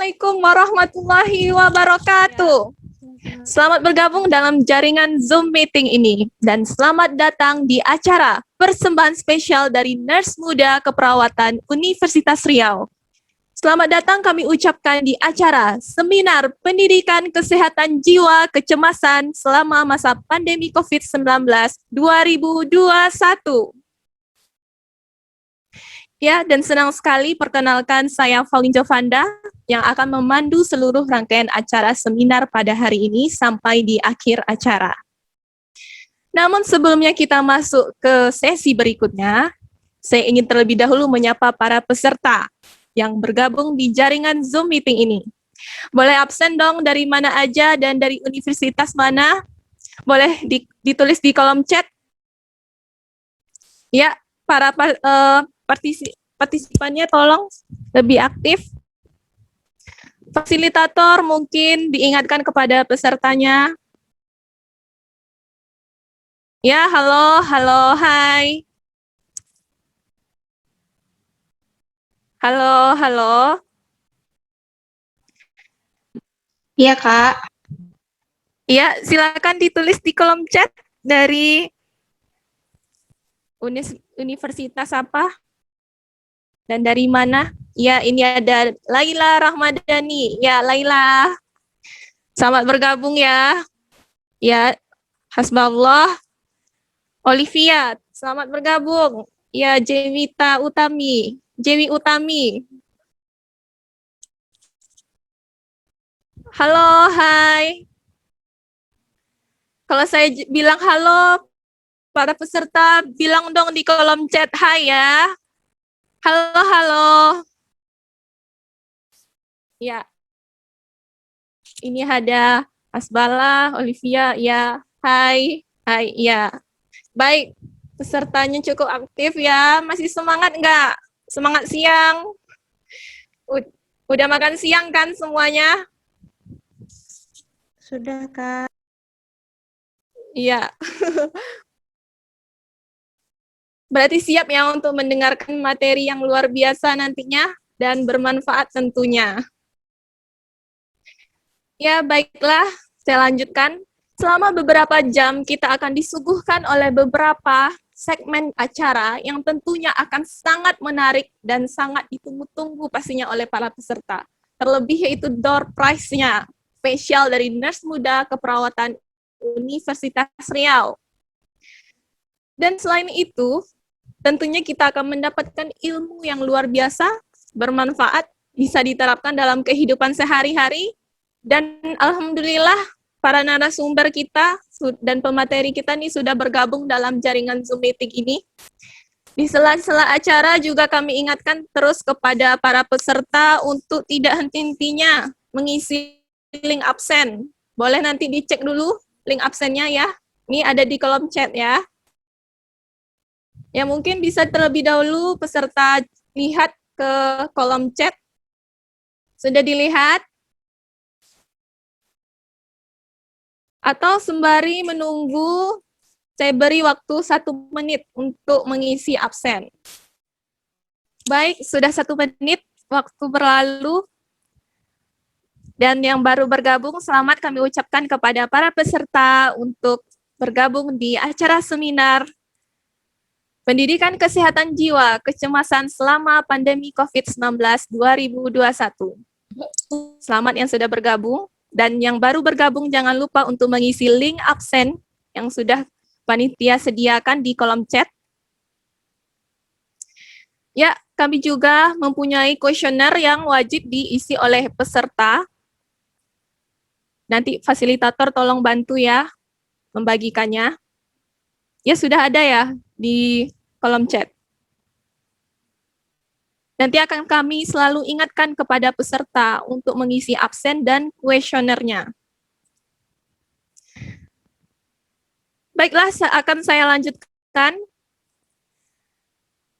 Assalamualaikum warahmatullahi wabarakatuh. Selamat bergabung dalam jaringan Zoom meeting ini dan selamat datang di acara persembahan spesial dari Nurse Muda Keperawatan Universitas Riau. Selamat datang kami ucapkan di acara Seminar Pendidikan Kesehatan Jiwa Kecemasan selama masa pandemi COVID-19 2021. Ya, dan senang sekali perkenalkan saya Valin Jovanda yang akan memandu seluruh rangkaian acara seminar pada hari ini sampai di akhir acara. Namun sebelumnya kita masuk ke sesi berikutnya, saya ingin terlebih dahulu menyapa para peserta yang bergabung di jaringan Zoom meeting ini. Boleh absen dong dari mana aja dan dari universitas mana? Boleh ditulis di kolom chat. Ya, para partisipannya tolong lebih aktif. Fasilitator mungkin diingatkan kepada pesertanya. Ya, halo, hai. Halo. Iya, Kak. Ya, silakan ditulis di kolom chat dari universitas apa dan dari mana. Ya, ini ada Laila Rahmadani. Ya, Laila. Selamat bergabung ya. Ya, hasbullah. Olivia, selamat bergabung. Ya, Jewi Utami. Halo, hai. Kalau saya bilang halo, para peserta bilang dong di kolom chat hai ya. Halo. Ya. Ini ada Asbala, Olivia, ya. Hai, ya. Baik, pesertanya cukup aktif ya. Masih semangat nggak? Semangat siang. Udah makan siang kan semuanya? Sudah, Kak. Iya. Berarti siap ya untuk mendengarkan materi yang luar biasa nantinya dan bermanfaat tentunya. Ya, baiklah, saya lanjutkan. Selama beberapa jam kita akan disuguhkan oleh beberapa segmen acara yang tentunya akan sangat menarik dan sangat ditunggu-tunggu pastinya oleh para peserta. Terlebih yaitu door prize-nya, spesial dari Nurse Muda Keperawatan Universitas Riau. Dan selain itu, tentunya kita akan mendapatkan ilmu yang luar biasa, bermanfaat, bisa diterapkan dalam kehidupan sehari-hari, dan alhamdulillah para narasumber kita dan pemateri kita nih sudah bergabung dalam jaringan Zoom meeting ini. Di sela-sela acara juga kami ingatkan terus kepada para peserta untuk tidak henti-hentinya mengisi link absen. Boleh nanti dicek dulu link absennya ya. Ini ada di kolom chat ya. Ya mungkin bisa terlebih dahulu peserta lihat ke kolom chat. Sudah dilihat? Atau sembari menunggu, saya beri waktu 1 menit untuk mengisi absen. Baik, sudah 1 menit waktu berlalu. Dan yang baru bergabung, selamat kami ucapkan kepada para peserta untuk bergabung di acara seminar Pendidikan Kesehatan Jiwa Kecemasan selama pandemi COVID-19 2021. Selamat yang sudah bergabung. Dan yang baru bergabung jangan lupa untuk mengisi link absen yang sudah panitia sediakan di kolom chat. Ya, kami juga mempunyai kuesioner yang wajib diisi oleh peserta. Nanti fasilitator tolong bantu ya membagikannya. Ya, sudah ada ya di kolom chat. Nanti akan kami selalu ingatkan kepada peserta untuk mengisi absen dan kuesionernya. Baiklah, akan saya lanjutkan.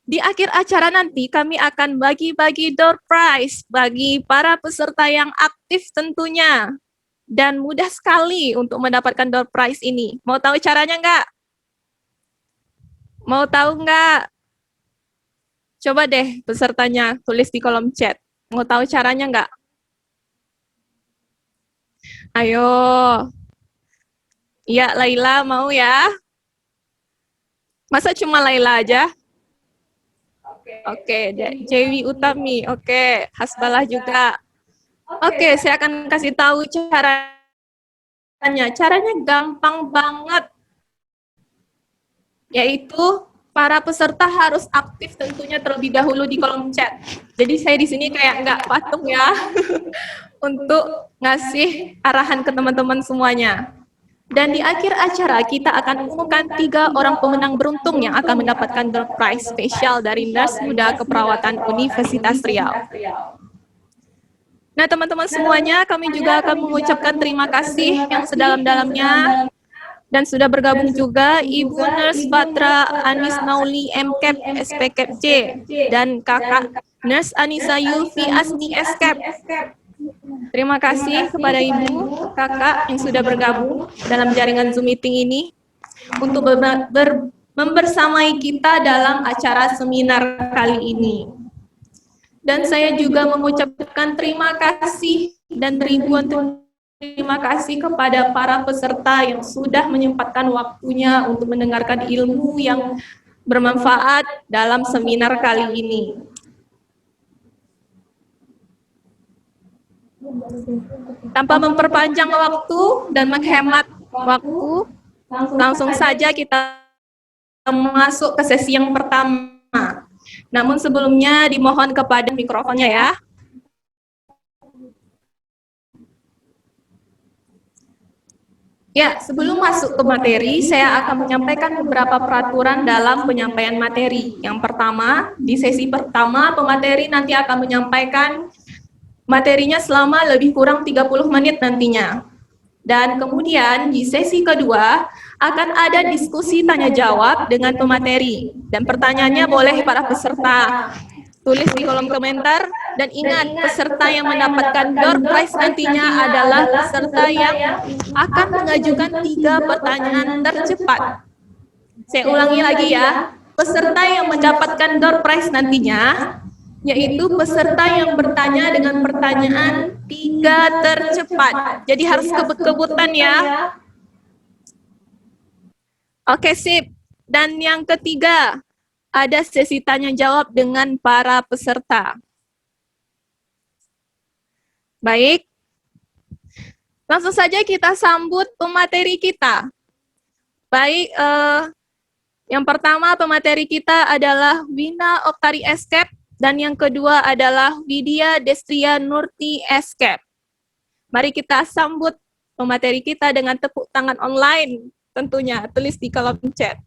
Di akhir acara nanti kami akan bagi-bagi door prize bagi para peserta yang aktif tentunya. Dan mudah sekali untuk mendapatkan door prize ini. Mau tahu caranya nggak? Mau tahu nggak? Coba deh pesertanya tulis di kolom chat. Mau tahu caranya nggak? Ayo. Ya, Laila mau ya? Masa cuma Laila aja? Oke, Dewi Utami. Oke, Hasbalah juga. Oke, saya akan kasih tahu caranya. Caranya gampang banget. Yaitu para peserta harus aktif tentunya terlebih dahulu di kolom chat. Jadi saya di sini kayak nggak patung ya untuk ngasih arahan ke teman-teman semuanya. Dan di akhir acara kita akan umumkan 3 orang pemenang beruntung yang akan mendapatkan door prize spesial dari Nurse Muda Keperawatan Universitas Riau. Nah, teman-teman semuanya, kami juga akan mengucapkan terima kasih yang sedalam-dalamnya dan sudah bergabung juga Ibu Nurse Patra Anis Nauli MCAP SPCAP C dan Kakak Nurse Anissa Yulfi Asni SCAP. Terima kasih kepada Ibu, Kakak yang sudah bergabung dalam jaringan Zoom meeting ini untuk membersamai kita dalam acara seminar kali ini. Dan saya juga mengucapkan terima kasih dan ribuan terima kasih kepada para peserta yang sudah menyempatkan waktunya untuk mendengarkan ilmu yang bermanfaat dalam seminar kali ini. Tanpa memperpanjang waktu dan menghemat waktu, langsung saja kita masuk ke sesi yang pertama. Namun sebelumnya dimohon kepada mikrofonnya ya. Ya, sebelum masuk ke materi, saya akan menyampaikan beberapa peraturan dalam penyampaian materi. Yang pertama, di sesi pertama, pemateri nanti akan menyampaikan materinya selama lebih kurang 30 menit nantinya. Dan kemudian di sesi kedua, akan ada diskusi tanya-jawab dengan pemateri. Dan pertanyaannya boleh para peserta tulis di kolom komentar. Dan ingat, peserta yang mendapatkan door prize nantinya adalah peserta yang akan mengajukan 3 pertanyaan tercepat. Saya ulangi lagi ya, peserta yang mendapatkan door prize nantinya, yaitu peserta yang bertanya dengan pertanyaan 3 tercepat. Jadi harus kebut-kebutan ya. Oke, sip. Dan yang ketiga, ada sesi tanya-jawab dengan para peserta. Baik, langsung saja kita sambut pemateri kita. Baik, yang pertama pemateri kita adalah Wina Oktari Escape, dan yang kedua adalah Widya Destria Nurti Escape. Mari kita sambut pemateri kita dengan tepuk tangan online, tentunya tulis di kolom chat.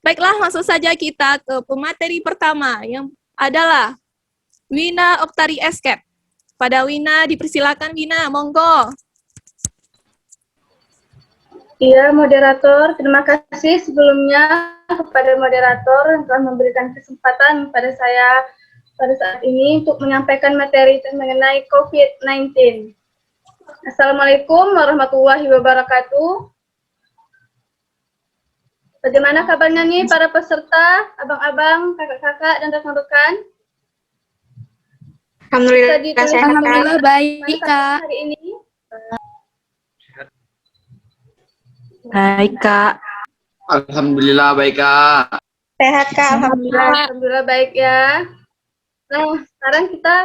Baiklah, langsung saja kita ke pemateri pertama yang adalah Wina Oktari Escape. Pada Wina, dipersilakan Wina, monggo. Iya, moderator. Terima kasih sebelumnya kepada moderator yang telah memberikan kesempatan pada saya pada saat ini untuk menyampaikan materi mengenai COVID-19. Assalamualaikum warahmatullahi wabarakatuh. Bagaimana kabarnya nih para peserta, abang-abang, kakak-kakak, dan rekan-rekan? Alhamdulillah baik, Kak. Hari ini. Baik, Kak. Alhamdulillah baik, Kak. Sehat, Kak. Alhamdulillah baik ya. Nah, sekarang kita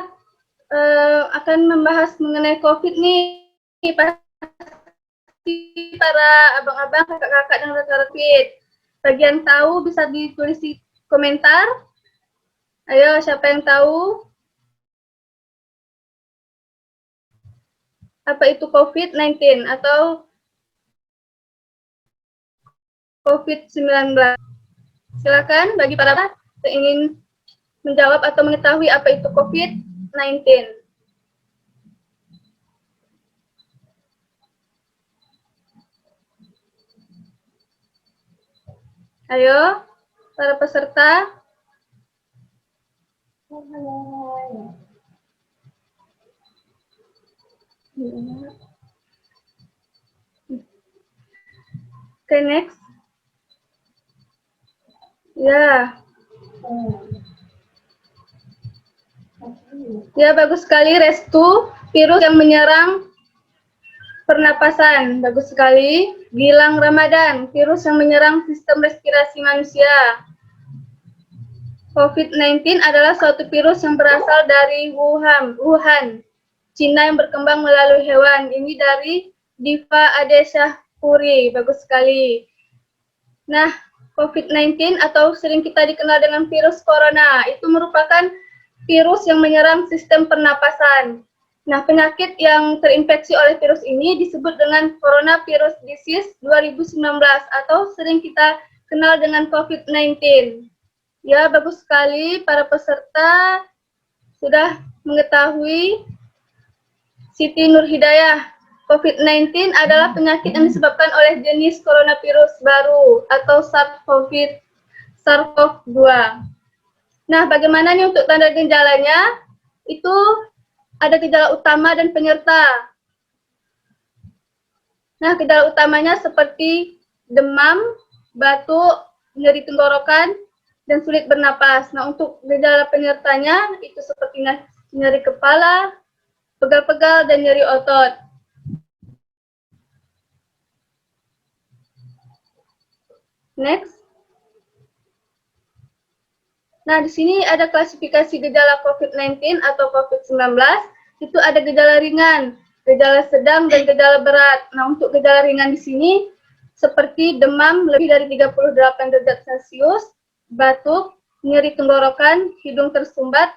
akan membahas mengenai COVID nih. Pasti para abang-abang, kakak-kakak, dan rekan-rekan. Bagian tahu bisa ditulis di komentar. Ayo, siapa yang tahu? Apa itu COVID-19 atau COVID-19? Silakan bagi para yang ingin menjawab atau mengetahui apa itu COVID-19. Ayo, para peserta. Oke, next. Ya. Ya, bagus sekali, Restu. Virus yang menyerang Pernapasan, bagus sekali. Gilang Ramadan, virus yang menyerang sistem respirasi manusia. COVID-19 adalah suatu virus yang berasal dari Wuhan, Cina yang berkembang melalui hewan. Ini dari Diva Adeshahpuri, bagus sekali. Nah, COVID-19 atau sering kita dikenal dengan virus corona, itu merupakan virus yang menyerang sistem pernapasan. Nah, penyakit yang terinfeksi oleh virus ini disebut dengan Coronavirus Disease 2019 atau sering kita kenal dengan COVID-19. Ya, bagus sekali para peserta sudah mengetahui. Siti Nurhidayah, COVID-19 adalah penyakit yang disebabkan oleh jenis coronavirus baru atau SARS-CoV-2. Nah, bagaimana nih untuk tanda gejalanya? Itu ada gejala utama dan penyerta. Nah, gejala utamanya seperti demam, batuk, nyeri tenggorokan, dan sulit bernapas. Nah, untuk gejala penyertanya itu seperti nyeri kepala, pegal-pegal, dan nyeri otot. Next. Nah, di sini ada klasifikasi gejala COVID-19 atau COVID-19. Itu ada gejala ringan, gejala sedang, dan gejala berat. Nah, untuk gejala ringan di sini seperti demam lebih dari 38 derajat Celcius, batuk, nyeri tenggorokan, hidung tersumbat,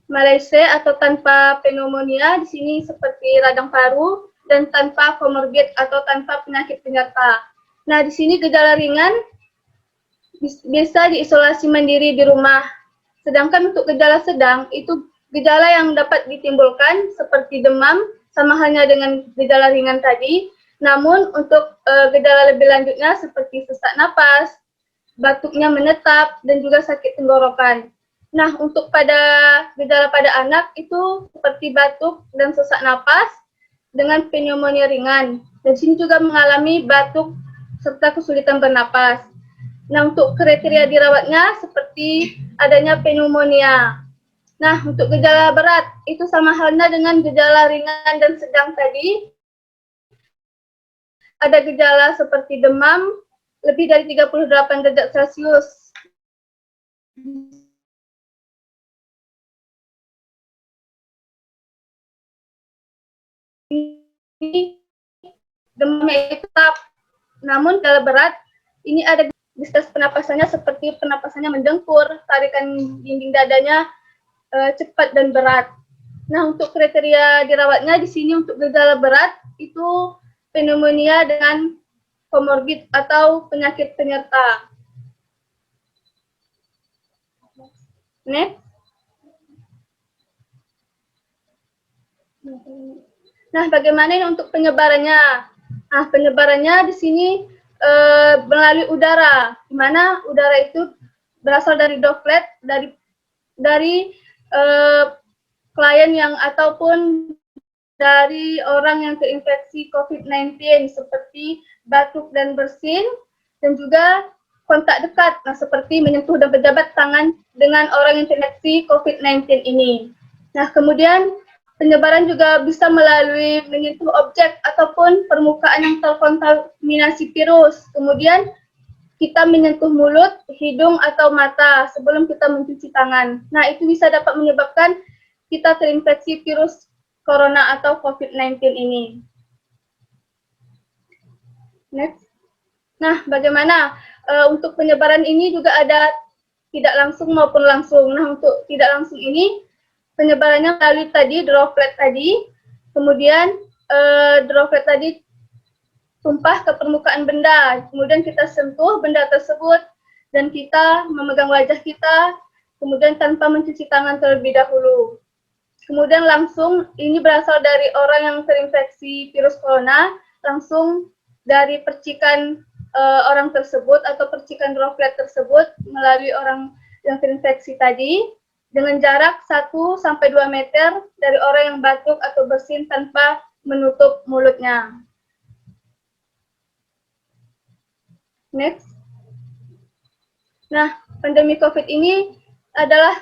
Malaise atau tanpa pneumonia, di sini seperti radang paru, dan tanpa komorbid atau tanpa penyakit penyerta. Nah, di sini gejala ringan bisa diisolasi mandiri di rumah. Sedangkan untuk gejala sedang, itu gejala yang dapat ditimbulkan seperti demam, sama halnya dengan gejala ringan tadi. Namun untuk gejala lebih lanjutnya seperti sesak napas, batuknya menetap, dan juga sakit tenggorokan. Nah, untuk gejala pada anak itu seperti batuk dan sesak napas dengan pneumonia ringan. Dan sini juga mengalami batuk serta kesulitan bernapas. Nah, untuk kriteria dirawatnya seperti adanya pneumonia. Nah, untuk gejala berat itu sama halnya dengan gejala ringan dan sedang tadi. Ada gejala seperti demam lebih dari 38 derajat Celcius. Demamnya tetap, namun gejala berat ini ada distress pernapasannya seperti pernapasannya mendengkur, tarikan dinding dadanya cepat dan berat. Nah, untuk kriteria dirawatnya di sini untuk gejala berat itu pneumonia dengan komorbid atau penyakit penyerta. Next. Nah, bagaimana ini untuk penyebarannya? Nah, penyebarannya di sini melalui udara, di mana udara itu berasal dari droplet dari klien yang ataupun dari orang yang terinfeksi COVID-19 seperti batuk dan bersin, dan juga kontak dekat, nah seperti menyentuh dan berjabat tangan dengan orang yang terinfeksi COVID-19 ini. Nah, kemudian penyebaran juga bisa melalui menyentuh objek ataupun permukaan yang terkontaminasi virus. Kemudian kita menyentuh mulut, hidung, atau mata sebelum kita mencuci tangan. Nah, itu bisa dapat menyebabkan kita terinfeksi virus corona atau COVID-19 ini. Next. Nah, bagaimana untuk penyebaran ini juga ada tidak langsung maupun langsung. Nah, untuk tidak langsung ini penyebarannya melalui tadi droplet tadi, kemudian droplet tadi tumpah ke permukaan benda, kemudian kita sentuh benda tersebut dan kita memegang wajah kita, kemudian tanpa mencuci tangan terlebih dahulu. Kemudian langsung ini berasal dari orang yang terinfeksi virus corona, langsung dari percikan orang tersebut atau percikan droplet tersebut melalui orang yang terinfeksi tadi dengan jarak 1-2 meter dari orang yang batuk atau bersin tanpa menutup mulutnya. Next. Nah, pandemi COVID ini adalah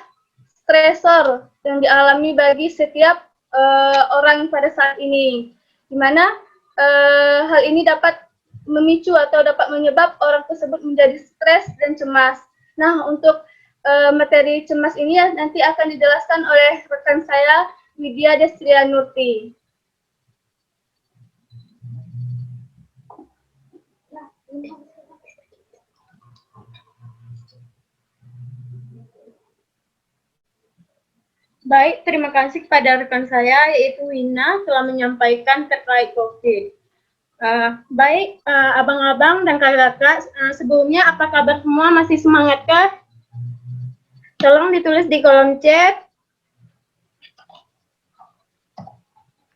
stresor yang dialami bagi setiap orang pada saat ini. di mana hal ini dapat memicu atau dapat menyebab orang tersebut menjadi stres dan cemas. Nah, untuk materi cemas ini nanti akan dijelaskan oleh rekan saya, Widya Destrianurti. Baik, terima kasih kepada rekan saya yaitu Wina telah menyampaikan terkait COVID. Baik, abang-abang dan kakak-kakak, sebelumnya apa kabar semua? Masih semangat kah? Tolong ditulis di kolom chat.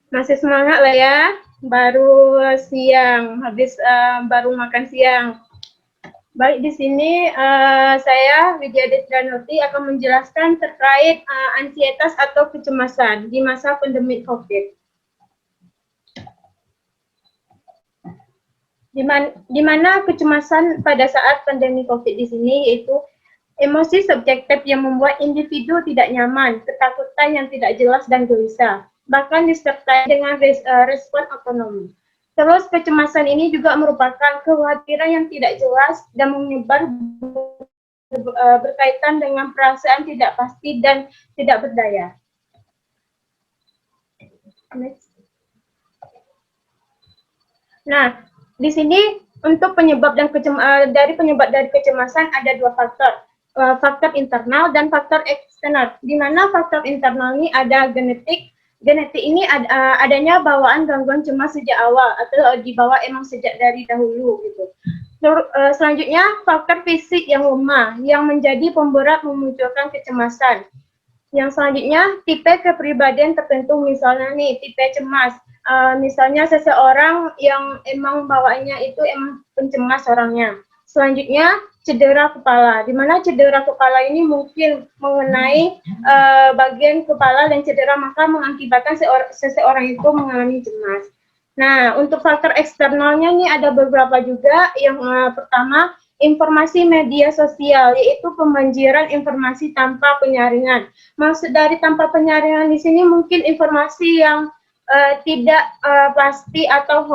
Masih semangat lah ya. Baru siang, baru makan siang. Baik, di sini saya Widya Destrianurti akan menjelaskan terkait ansietas atau kecemasan di masa pandemi COVID. Di mana kecemasan pada saat pandemi COVID di sini yaitu emosi subjektif yang membuat individu tidak nyaman, ketakutan yang tidak jelas dan gelisah, bahkan disertai dengan respon otonomi. Terus kecemasan ini juga merupakan kekhawatiran yang tidak jelas dan menyebar berkaitan dengan perasaan tidak pasti dan tidak berdaya. Next. Nah, di sini untuk penyebab dan dari kecemasan ada dua faktor. Faktor internal dan faktor eksternal. Di mana faktor internal ini ada genetik. Genetik ini adanya bawaan gangguan cemas sejak awal atau dibawa emang sejak dari dahulu gitu. Selanjutnya faktor fisik yang lemah yang menjadi pemberat memunculkan kecemasan. Yang selanjutnya tipe kepribadian tertentu, misalnya nih tipe cemas. Misalnya seseorang yang emang bawaannya itu emang pencemas orangnya. Selanjutnya cedera kepala, di mana cedera kepala ini mungkin mengenai bagian kepala dan cedera maka mengakibatkan seseorang itu mengalami cemas. Nah, untuk faktor eksternalnya ini ada beberapa juga. Yang pertama, informasi media sosial, yaitu pembanjiran informasi tanpa penyaringan. Maksud dari tanpa penyaringan di sini mungkin informasi yang tidak pasti atau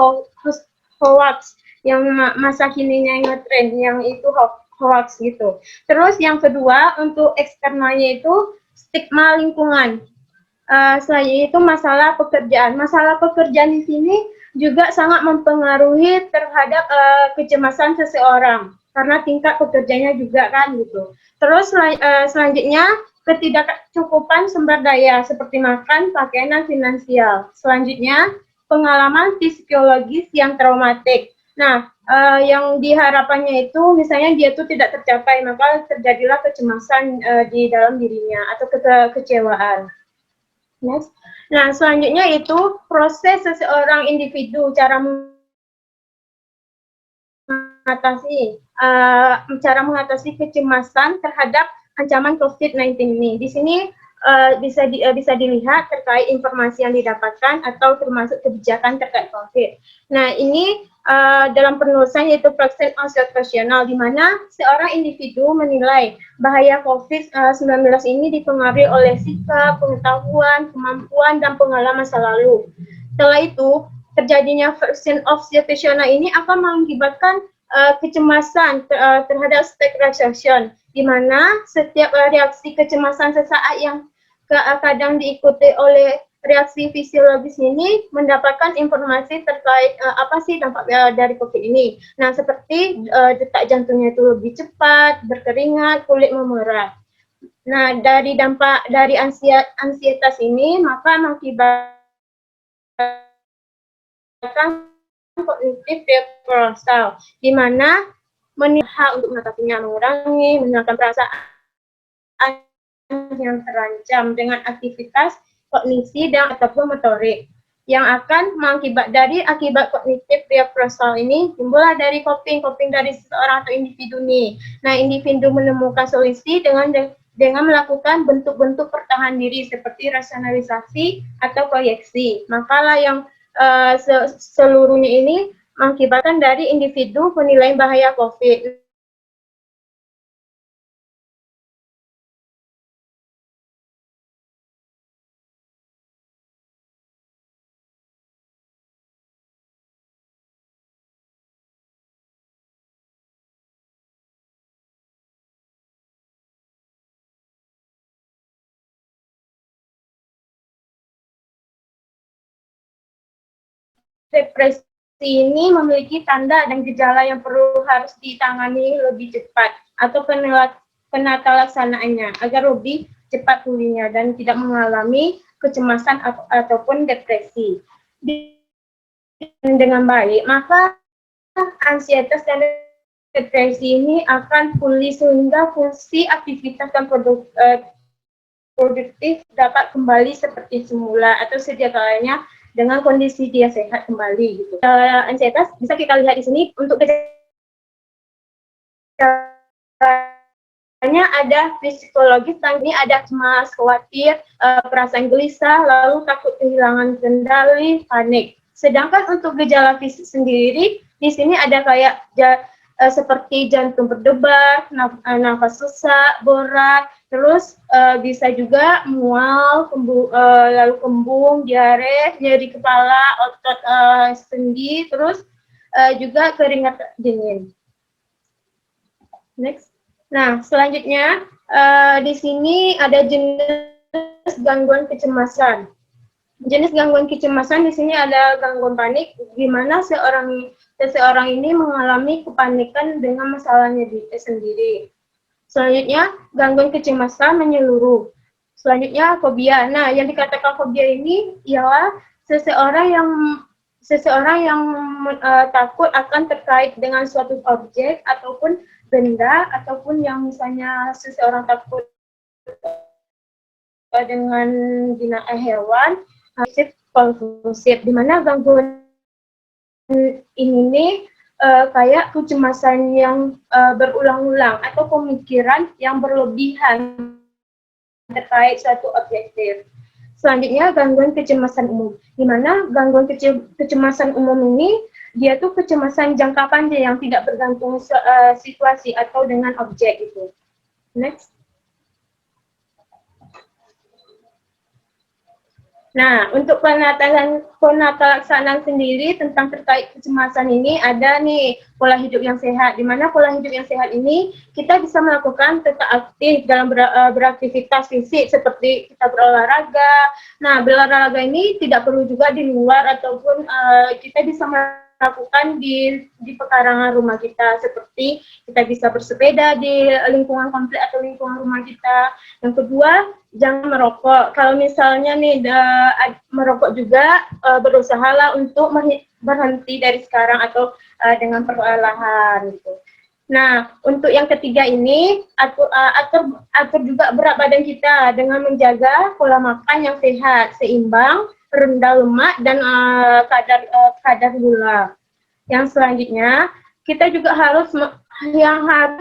hoax yang masa kininya yang ngetrend, yang itu hoax gitu. Terus yang kedua untuk eksternalnya itu stigma lingkungan. Selanjutnya itu masalah pekerjaan. Masalah pekerjaan di sini juga sangat mempengaruhi terhadap kecemasan seseorang karena tingkat pekerjaannya juga kan gitu. Terus selanjutnya ketidakcukupan sumber daya seperti makan, pakaian, dan finansial. Selanjutnya pengalaman psikologis yang traumatik. Nah, yang diharapkannya itu misalnya dia tuh tidak tercapai, maka terjadilah kecemasan di dalam dirinya atau kekecewaan. Next. Nah, selanjutnya itu proses seseorang individu, cara mengatasi kecemasan terhadap ancaman COVID-19 ini. Di sini bisa dilihat terkait informasi yang didapatkan atau termasuk kebijakan terkait COVID. Nah, ini dalam penulisan yaitu praktek observasional, di mana seorang individu menilai bahaya COVID-19 ini dipengaruhi oleh sikap, pengetahuan, kemampuan, dan pengalaman masa lalu. Setelah itu, terjadinya version observasional ini akan mengakibatkan kecemasan terhadap state reaction, di mana setiap reaksi kecemasan sesaat yang kadang diikuti oleh reaksi fisiologis ini mendapatkan informasi terkait apa sih dampak dari COVID ini. Nah, seperti detak jantungnya itu lebih cepat, berkeringat, kulit memerah. Nah, dari dampak dari ansietas ini maka mengakibatkan kognitif depresal, di mana hak untuk mengatasinya, mengurangi, menghilangkan perasaan yang terancam dengan aktivitas kognisi dan ataupun motorik yang akan akibat kognitif depresal ini timbullah dari coping dari seseorang atau individu nih. Nah, individu menemukan solusi dengan melakukan bentuk-bentuk pertahanan diri seperti rasionalisasi atau proyeksi. Makalah yang seluruhnya ini mengakibatkan dari individu penilaian bahaya COVID. depresi ini memiliki tanda dan gejala yang harus ditangani lebih cepat atau penata laksanaannya agar lebih cepat pulihnya dan tidak mengalami kecemasan ataupun depresi dengan baik, maka ansietas dan depresi ini akan pulih sehingga fungsi aktivitas dan produktif dapat kembali seperti semula atau sedia kalanya dengan kondisi dia sehat kembali gitu. Ansietas bisa kita lihat di sini untuk gejalanya ada psikologis, ini ada cemas, khawatir, perasaan gelisah, lalu takut kehilangan kendali, panik. Sedangkan untuk gejala fisik sendiri di sini ada kayak seperti jantung berdebar, nafas susah, berat, terus bisa juga mual, lalu kembung, diare, nyeri kepala, otot sendi, terus juga keringat dingin. Next. Nah, selanjutnya di sini ada jenis gangguan kecemasan. Jenis gangguan kecemasan di sini ada gangguan panik, di mana seseorang ini mengalami kepanikan dengan masalahnya sendiri. Selanjutnya, gangguan kecemasan menyeluruh. Selanjutnya, fobia. Nah, yang dikatakan fobia ini ialah seseorang yang takut akan terkait dengan suatu objek ataupun benda, ataupun yang misalnya seseorang takut dengan hewan, kompulsif, di mana gangguan ini kayak kecemasan yang berulang-ulang atau pemikiran yang berlebihan terkait suatu objektif. Selanjutnya, gangguan kecemasan umum, di mana gangguan kecemasan umum ini dia tuh kecemasan jangka panjang yang tidak bergantung situasi atau dengan objek itu. Next. Nah, untuk penata laksanaan sendiri tentang terkait kecemasan ini ada nih pola hidup yang sehat, di mana pola hidup yang sehat ini kita bisa melakukan tetap aktif dalam beraktivitas fisik seperti kita berolahraga. Nah, berolahraga ini tidak perlu juga di luar ataupun kita bisa melakukan di pekarangan rumah kita, seperti kita bisa bersepeda di lingkungan komplek atau lingkungan rumah kita. Yang kedua, jangan merokok. Kalau misalnya nih merokok juga, berusahalah untuk berhenti dari sekarang atau dengan perlahan gitu. Nah, untuk yang ketiga ini atur juga berat badan kita dengan menjaga pola makan yang sehat, seimbang, rendah lemak dan kadar gula. Yang selanjutnya, kita juga harus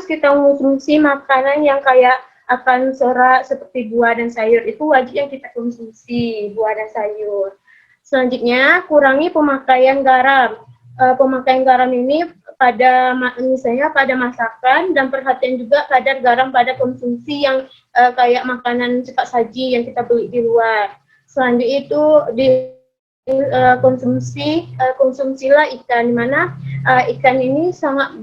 kita mengonsumsi makanan yang kayak akan serat seperti buah dan sayur, itu wajib yang kita konsumsi buah dan sayur. Selanjutnya, kurangi pemakaian garam. Pemakaian garam ini misalnya pada masakan, dan perhatian juga kadar garam pada konsumsi yang kayak makanan cepat saji yang kita beli di luar. Selanjutnya itu konsumsilah ikan, di mana ikan ini sangat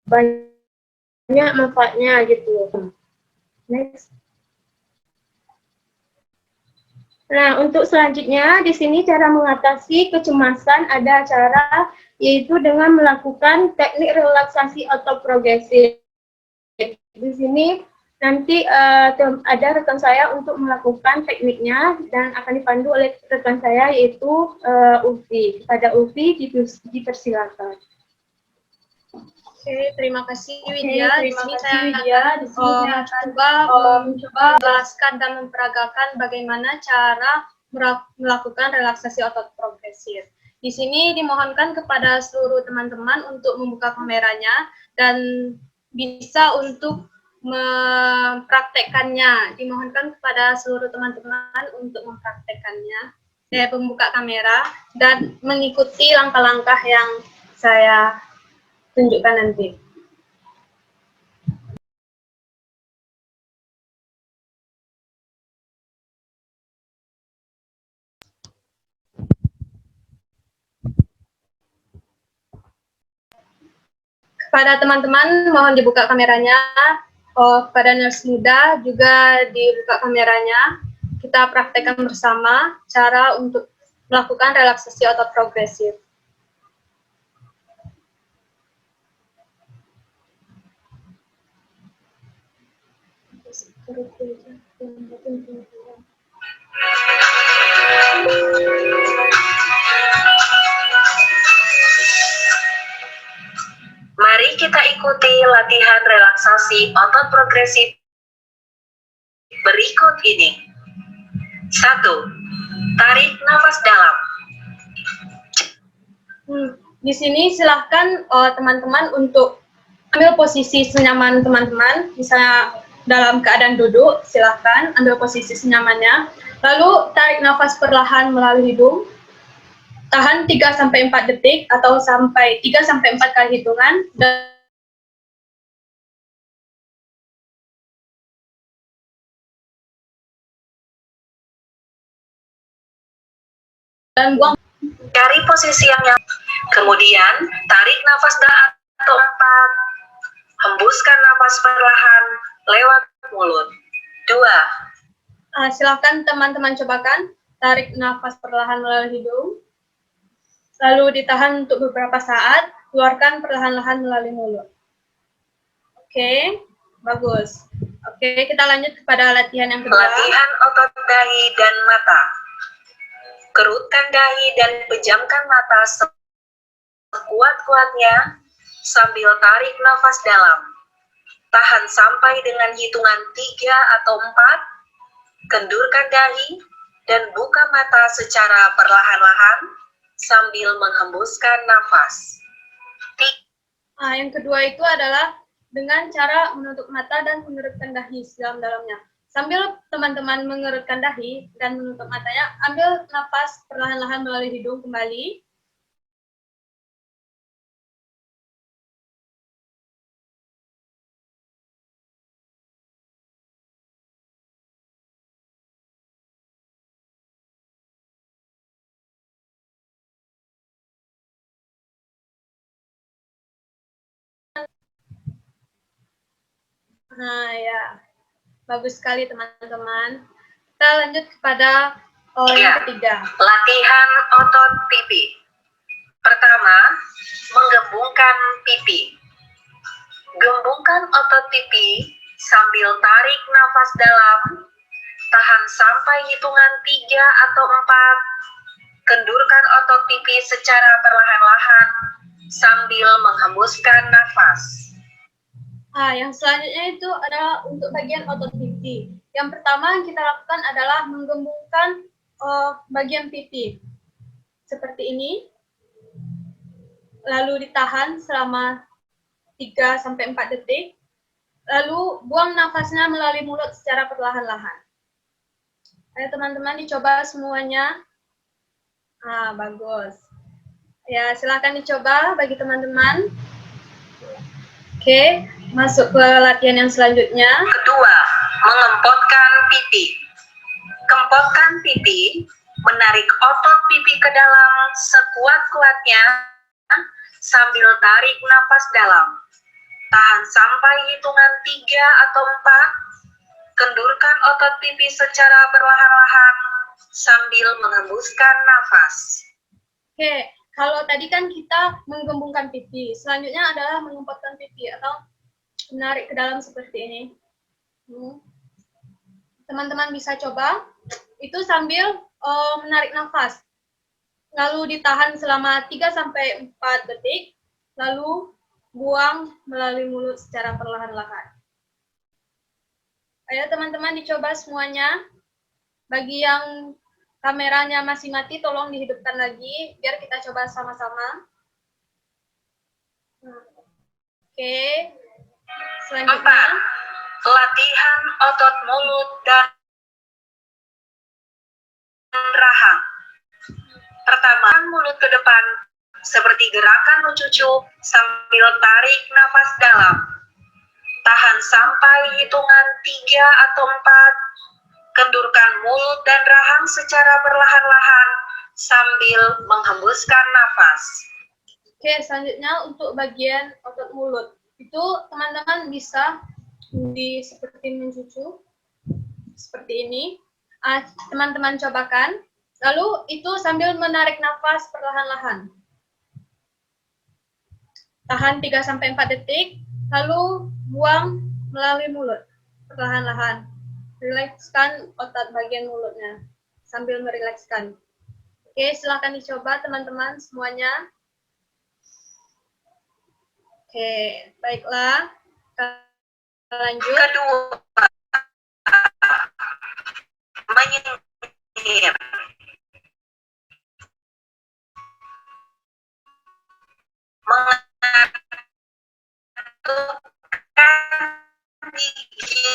banyak manfaatnya gitu. Next. Nah, untuk selanjutnya di sini cara mengatasi kecemasan ada cara, yaitu dengan melakukan teknik relaksasi autoprogresif. Di sini nanti ada rekan saya untuk melakukan tekniknya dan akan dipandu oleh rekan saya, yaitu Ulfi. Pada Ulfi dipersilakan. Oke, terima kasih Widya. Di sini saya akan mencoba menjelaskan dan memperagakan bagaimana cara melakukan relaksasi otot progresif. Di sini dimohonkan kepada seluruh teman-teman untuk membuka kameranya dan bisa untuk mempraktekkannya. Dimohonkan kepada seluruh teman-teman untuk mempraktekkannya. Saya membuka kamera dan mengikuti langkah-langkah yang saya tunjukkan nanti. Kepada teman-teman mohon dibuka kameranya. Kepada nurse muda juga dibuka kameranya. Kita praktekkan bersama cara untuk melakukan relaksasi otot progresif. Mari kita ikuti latihan relaksasi otot progresif berikut ini. 1. Tarik nafas dalam. Di sini silahkan teman-teman untuk ambil posisi senyaman teman-teman, misalnya dalam keadaan duduk, silahkan ambil posisi senyamannya. Lalu tarik nafas perlahan melalui hidung, tahan 3-4 detik atau sampai 3-4 kali hitungan, dan buang. Cari posisi yang nyaman. Kemudian, tarik nafas dalam atau 4. Hembuskan nafas perlahan lewat mulut. 2. Silakan teman-teman cobakan tarik nafas perlahan melalui hidung, lalu ditahan untuk beberapa saat, keluarkan perlahan-lahan melalui mulut. Oke, bagus. Oke, kita lanjut kepada latihan yang kedua. Latihan otot dahi dan mata. Kerutkan dahi dan pejamkan mata sekuat-kuatnya sambil tarik nafas dalam. Tahan sampai dengan hitungan 3 atau 4. Kendurkan dahi dan buka mata secara perlahan-lahan sambil menghembuskan nafas. Yang kedua itu adalah dengan cara menutup mata dan mengerutkan dahi sedalam-dalamnya. Sambil teman-teman mengerutkan dahi dan menutup matanya, ambil nafas perlahan-lahan melalui hidung kembali. Ya. Bagus sekali teman-teman. Kita lanjut kepada yang ketiga. Latihan otot pipi. Pertama, menggembungkan pipi. Gembungkan otot pipi sambil tarik nafas dalam. Tahan sampai hitungan 3 atau 4. Kendurkan otot pipi secara perlahan-lahan sambil menghembuskan nafas. Yang selanjutnya itu adalah untuk bagian otot pipi. Yang pertama yang kita lakukan adalah menggembungkan bagian pipi. Seperti ini. Lalu ditahan selama 3-4 detik. Lalu buang nafasnya melalui mulut secara perlahan-lahan. Ayo teman-teman dicoba semuanya. Bagus. Ya, silakan dicoba bagi teman-teman. Oke, masuk ke latihan yang selanjutnya. Kedua, mengempotkan pipi. Kempotkan pipi, menarik otot pipi ke dalam sekuat-kuatnya sambil tarik napas dalam. Tahan sampai hitungan 3 atau 4. Kendurkan otot pipi secara perlahan-lahan sambil menghembuskan nafas. Oke. Kalau tadi kan kita menggembungkan pipi, selanjutnya adalah mengempotkan pipi atau menarik ke dalam seperti ini. Teman-teman bisa coba, itu sambil menarik nafas. Lalu ditahan selama 3-4 detik, lalu buang melalui mulut secara perlahan-lahan. Ayo teman-teman dicoba semuanya. Bagi yang kameranya masih mati, tolong dihidupkan lagi, biar kita coba sama-sama. Oke. Selanjutnya. 4. Latihan otot mulut dan rahang. Pertama, mulut ke depan, seperti gerakan mencucuk sambil tarik nafas dalam. Tahan sampai hitungan 3 atau 4. Kendurkan mulut dan rahang secara perlahan-lahan sambil menghembuskan nafas. Oke, selanjutnya untuk bagian otot mulut. Itu teman-teman bisa seperti mencucuk, seperti ini. Teman-teman cobakan Lalu itu sambil menarik nafas perlahan-lahan. Tahan 3-4 detik, lalu buang melalui mulut perlahan-lahan. Rilekskan otot bagian mulutnya sambil merilekskan. Oke, silahkan dicoba teman-teman semuanya. Oke, baiklah. Kita lanjut. Kedua, menyengir. Mengatupkan gigi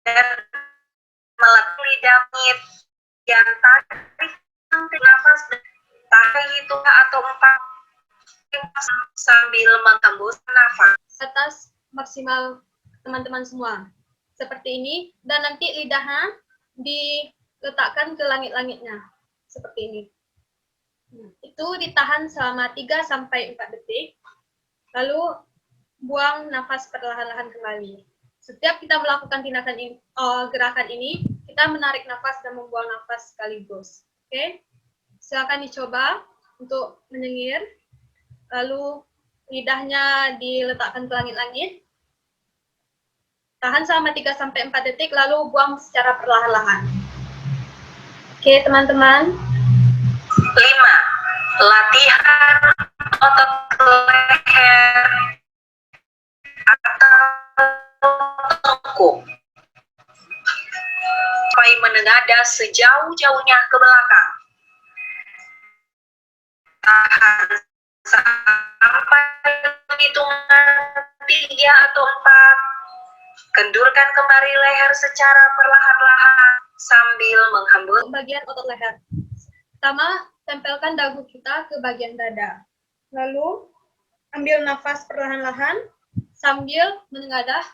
dan meletak lidah yang tarik nafas tarik itu atau 4 sambil menghembus nafas. Atas maksimal teman-teman semua. Seperti ini, dan nanti lidahnya diletakkan ke langit-langitnya. Seperti ini. Itu ditahan selama 3-4 detik, lalu buang nafas perlahan-lahan kembali. Setiap kita melakukan tindakan ini, gerakan ini, kita menarik nafas dan membuang nafas sekaligus. Oke? Silakan dicoba untuk menyengir, lalu lidahnya diletakkan ke langit-langit. Tahan selama 3-4 detik, lalu buang secara perlahan-lahan. Oke, teman-teman. 5. Latihan otot leher atau tengkuk sampai menengadah sejauh-jauhnya ke belakang. Tahan sampai hitungan 3 atau 4. Kendurkan kembali leher secara perlahan-lahan sambil menghembus Bagian otot leher. Pertama, tempelkan dagu kita ke bagian dada. Lalu, ambil nafas perlahan-lahan sambil menengadah.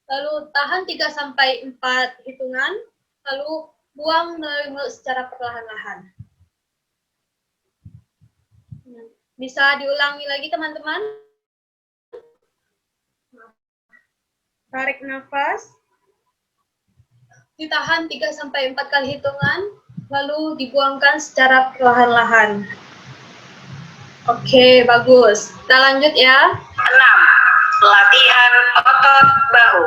Lalu, tahan 3-4 hitungan. Lalu, buang melalui mulut secara perlahan-lahan. Bisa diulangi lagi, teman-teman. Tarik nafas. Ditahan 3-4 kali hitungan. Lalu dibuangkan secara perlahan-lahan. Oke, bagus. Kita lanjut ya. 6. Latihan otot bahu.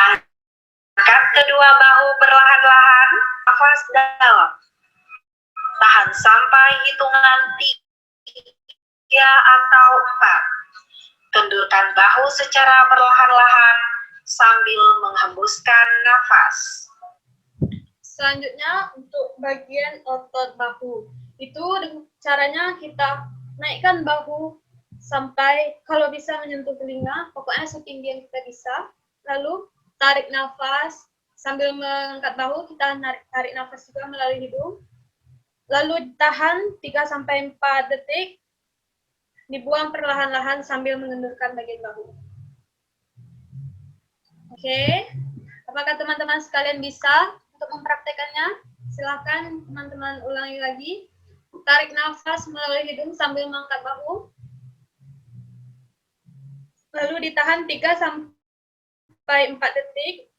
Angkat kedua bahu perlahan-lahan, nafas dalam. Tahan sampai hitungan 3 atau 4. Kendurkan bahu secara perlahan-lahan sambil menghembuskan nafas. Selanjutnya untuk bagian otot bahu. Itu caranya kita naikkan bahu sampai kalau bisa menyentuh telinga, pokoknya setinggi yang kita bisa. Lalu tarik nafas sambil mengangkat bahu, kita tarik nafas juga melalui hidung. Lalu tahan 3-4 detik, dibuang perlahan-lahan sambil mengendurkan bagian bahu. Oke, apakah teman-teman sekalian bisa untuk mempraktekannya? Silakan teman-teman ulangi lagi. Tarik nafas melalui hidung sambil mengangkat bahu. Lalu ditahan 3-4 detik.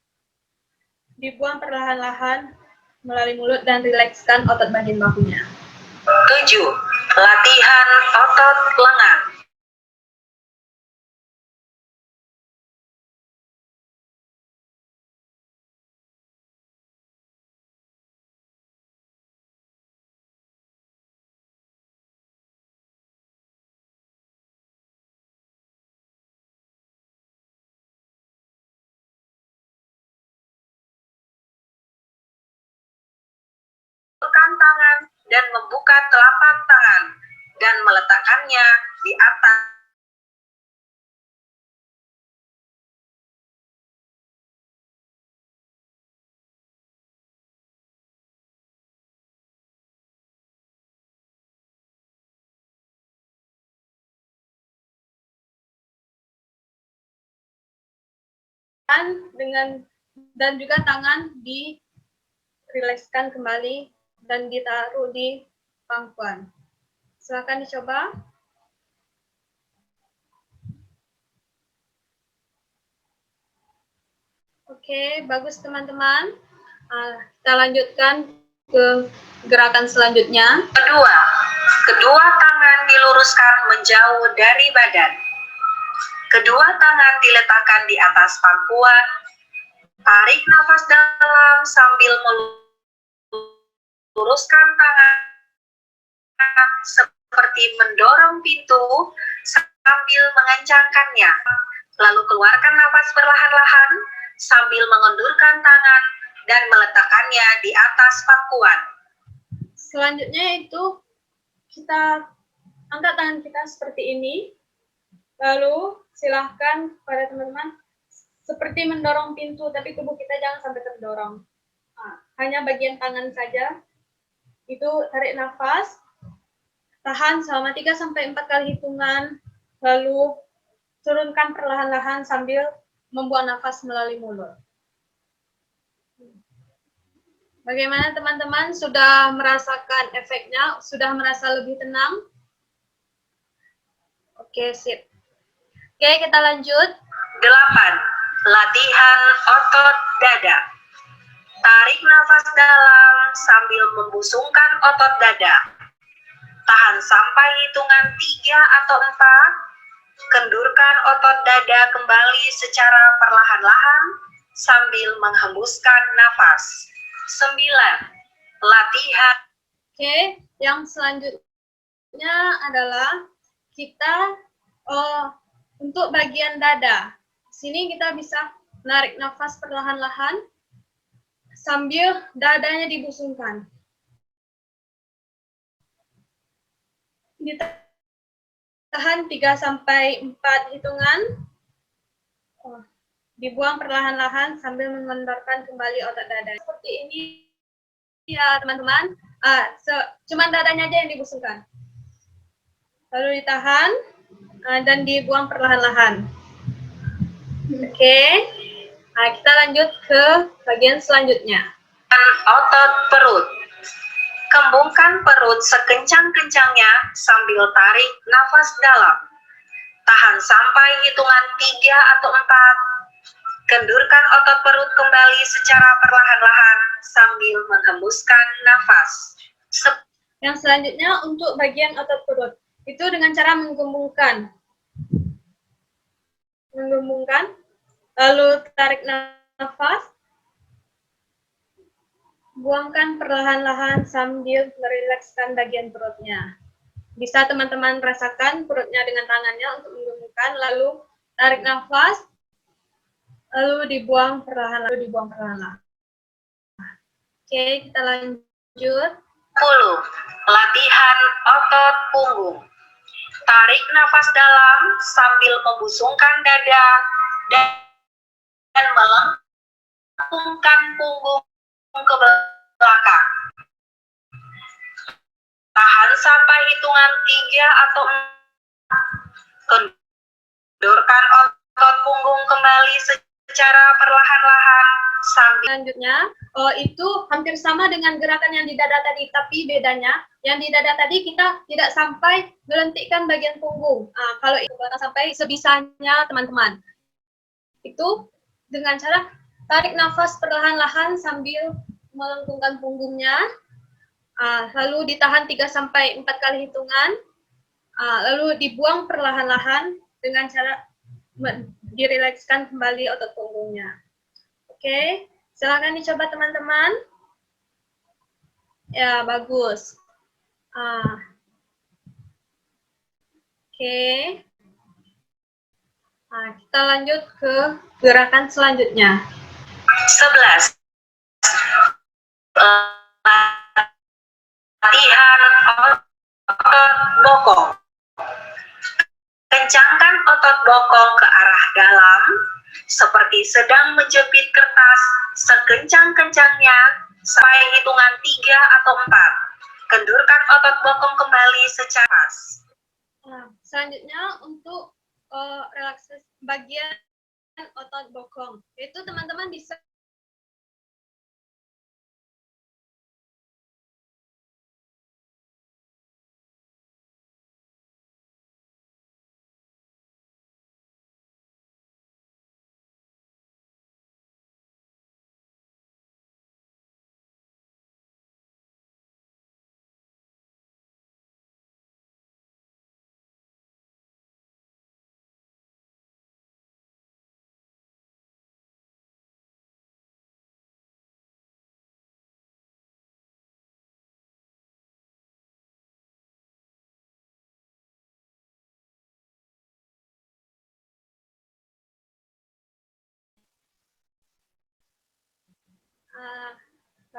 Dibuang perlahan-lahan melalui mulut dan rilekskan otot bagian bahunya. 7. Latihan otot lengan. Tangan dan membuka telapak tangan dan meletakkannya di atas dan juga tangan dirilekskan kembali dan ditaruh di pangkuan. Silakan dicoba. Oke, bagus teman-teman. Kita lanjutkan ke gerakan selanjutnya. Kedua tangan diluruskan menjauh dari badan. Kedua tangan diletakkan di atas pangkuan. Tarik nafas dalam sambil meluruskan tangan seperti mendorong pintu sambil mengencangkannya. Lalu keluarkan nafas perlahan-lahan sambil mengendurkan tangan dan meletakkannya di atas pangkuan. Selanjutnya itu kita angkat tangan kita seperti ini. Lalu silahkan pada teman-teman seperti mendorong pintu, tapi tubuh kita jangan sampai terdorong. Hanya bagian tangan saja. Itu tarik nafas, tahan selama 3-4 kali hitungan, lalu turunkan perlahan-lahan sambil membuang nafas melalui mulut. Bagaimana teman-teman? Sudah merasakan efeknya? Sudah merasa lebih tenang? Oke, sip. Oke, kita lanjut. 8. Latihan otot dada. Tarik nafas dalam sambil membusungkan otot dada. Tahan sampai hitungan 3 atau 4. Kendurkan otot dada kembali secara perlahan-lahan sambil menghembuskan nafas. 9. Latihan. Oke, yang selanjutnya adalah kita untuk bagian dada. Di sini kita bisa menarik nafas perlahan-lahan sambil dadanya dibusungkan. Ditahan 3-4 hitungan. Dibuang perlahan-lahan sambil mengendorkan kembali otot dada. Seperti ini ya teman-teman. Cuman dadanya aja yang dibusungkan. Lalu ditahan dan dibuang perlahan-lahan. Oke. Kita lanjut ke bagian selanjutnya. Otot perut. Kembungkan perut sekencang-kencangnya sambil tarik nafas dalam. Tahan sampai hitungan 3 atau 4. Kendurkan otot perut kembali secara perlahan-lahan sambil menghembuskan nafas. Yang selanjutnya untuk bagian otot perut. Itu dengan cara menggembungkan. Lalu tarik nafas. Buangkan perlahan-lahan sambil merilekskan bagian perutnya. Bisa teman-teman rasakan perutnya dengan tangannya untuk menggembungkan. Lalu tarik nafas. Lalu dibuang perlahan-lahan. Oke, kita lanjut. 10. Latihan otot punggung. Tarik nafas dalam sambil membusungkan dada dan melengkungkan punggung ke belakang. Tahan sampai hitungan 3 atau 4. Kendurkan otot punggung kembali secara perlahan-lahan sambil. Selanjutnya, itu hampir sama dengan gerakan yang di dada tadi, tapi bedanya yang di dada tadi kita tidak sampai melentikkan bagian punggung. Kalau itu sampai sebisanya teman-teman. Itu dengan cara tarik nafas perlahan-lahan sambil melengkungkan punggungnya, lalu ditahan 3-4 kali hitungan, lalu dibuang perlahan-lahan dengan cara dirilekskan kembali otot punggungnya. Oke, silakan dicoba teman-teman. Ya, bagus. Oke. Kita lanjut ke gerakan selanjutnya. 11. Latihan otot bokong. Kencangkan otot bokong ke arah dalam, seperti sedang menjepit kertas sekencang-kencangnya sampai hitungan 3 atau 4. Kendurkan otot bokong kembali secara. Selanjutnya untuk relaksasi bagian otot bokong. Itu teman-teman bisa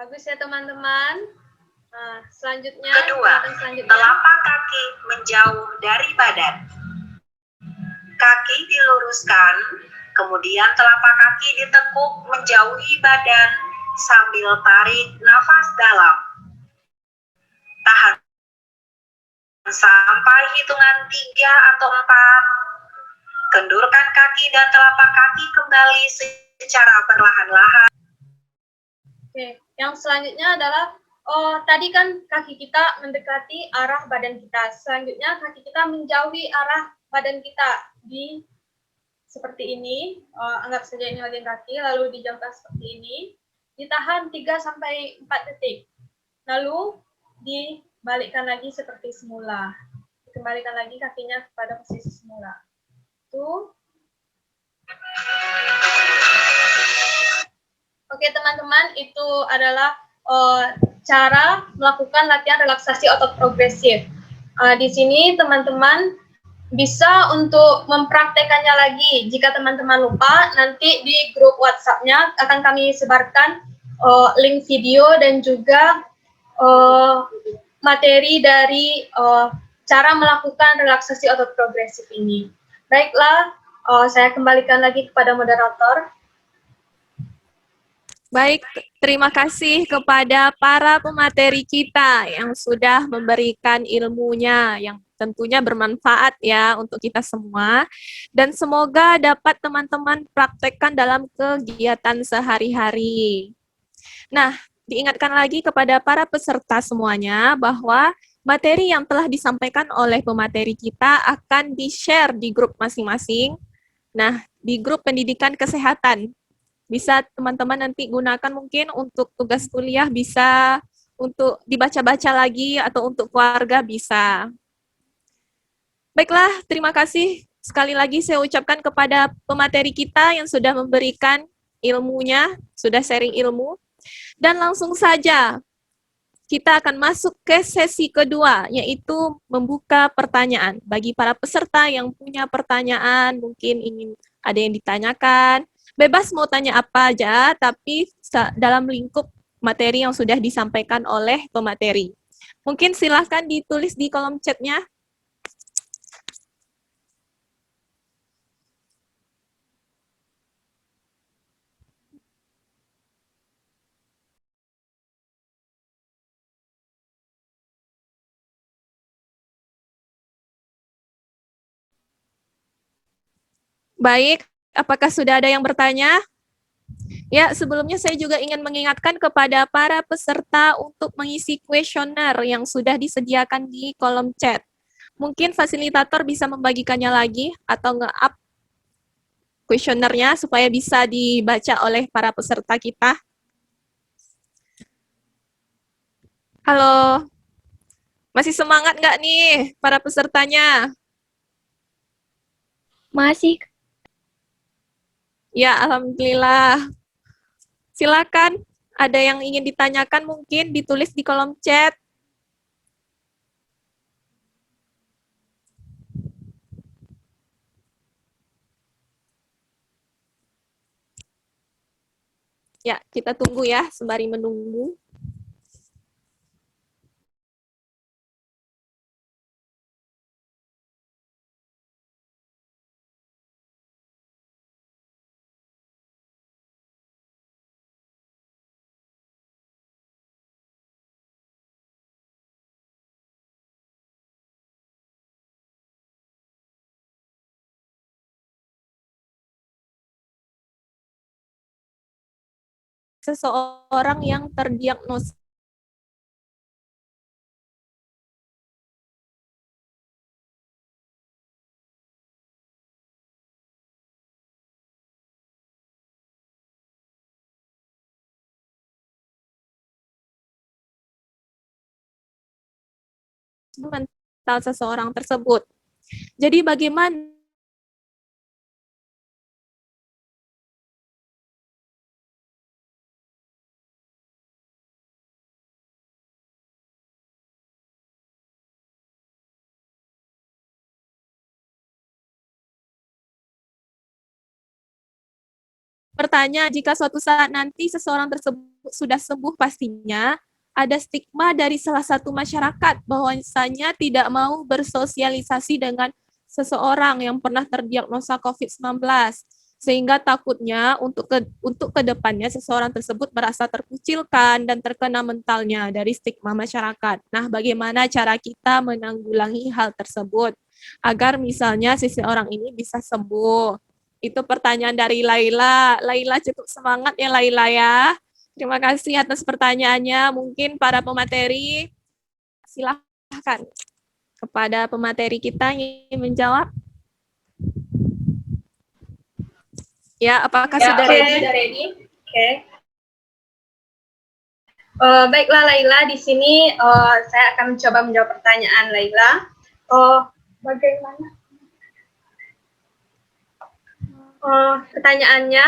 Bagus ya teman-teman. Nah, selanjutnya, Kedua, telapak kaki menjauh dari badan. Kaki diluruskan, kemudian telapak kaki ditekuk menjauhi badan sambil tarik nafas dalam. Tahan sampai hitungan 3 atau 4. Kendurkan kaki dan telapak kaki kembali secara perlahan-lahan. Oke, yang selanjutnya adalah tadi kan kaki kita mendekati arah badan kita. Selanjutnya kaki kita menjauhi arah badan kita di seperti ini. Anggap saja ini bagian kaki, lalu dijauhkan seperti ini. Ditahan 3 sampai 4 detik. Lalu dibalikkan lagi seperti semula. Kembalikan lagi kakinya kepada posisi semula. Tuh. Oke teman-teman, itu adalah cara melakukan latihan relaksasi otot progresif. Di sini teman-teman bisa untuk mempraktekannya lagi. Jika teman-teman lupa, nanti di grup WhatsApp-nya akan kami sebarkan link video dan juga materi dari cara melakukan relaksasi otot progresif ini. Baiklah, saya kembalikan lagi kepada moderator. Baik, terima kasih kepada para pemateri kita yang sudah memberikan ilmunya yang tentunya bermanfaat ya untuk kita semua. Dan semoga dapat teman-teman praktekkan dalam kegiatan sehari-hari. Nah, diingatkan lagi kepada para peserta semuanya bahwa materi yang telah disampaikan oleh pemateri kita akan di-share di grup masing-masing. Nah, di grup pendidikan kesehatan. Bisa teman-teman nanti gunakan mungkin untuk tugas kuliah, bisa untuk dibaca-baca lagi, atau untuk keluarga bisa. Baiklah, terima kasih. Sekali lagi saya ucapkan kepada pemateri kita yang sudah memberikan ilmunya, sudah sharing ilmu. Dan langsung saja, kita akan masuk ke sesi kedua, yaitu membuka pertanyaan. Bagi para peserta yang punya pertanyaan, mungkin ingin ada yang ditanyakan, bebas mau tanya apa aja, tapi dalam lingkup materi yang sudah disampaikan oleh pemateri. Mungkin silahkan ditulis di kolom chat-nya. Baik, apakah sudah ada yang bertanya? Ya, sebelumnya saya juga ingin mengingatkan kepada para peserta untuk mengisi kuesioner yang sudah disediakan di kolom chat. Mungkin fasilitator bisa membagikannya lagi atau nge-up kuesionernya supaya bisa dibaca oleh para peserta kita. Halo, masih semangat nggak nih para pesertanya? Masih. Ya, alhamdulillah. Silakan, ada yang ingin ditanyakan mungkin ditulis di kolom chat. Ya, kita tunggu ya, sembari menunggu. Seseorang yang terdiagnosis mental seseorang tersebut. Jadi bagaimana bertanya jika suatu saat nanti seseorang tersebut sudah sembuh pastinya, ada stigma dari salah satu masyarakat bahwasanya tidak mau bersosialisasi dengan seseorang yang pernah terdiagnosa COVID-19. Sehingga takutnya untuk kedepannya seseorang tersebut merasa terkucilkan dan terkena mentalnya dari stigma masyarakat. Nah, bagaimana cara kita menanggulangi hal tersebut agar misalnya seseorang ini bisa sembuh? Itu pertanyaan dari Laila. Laila cukup semangat ya Laila ya. Terima kasih atas pertanyaannya. Mungkin para pemateri silahkan kepada pemateri kita yang ingin menjawab. Ya, apakah sudah ready? Oke. Baiklah Laila, di sini saya akan mencoba menjawab pertanyaan Laila. Bagaimana? Pertanyaannya,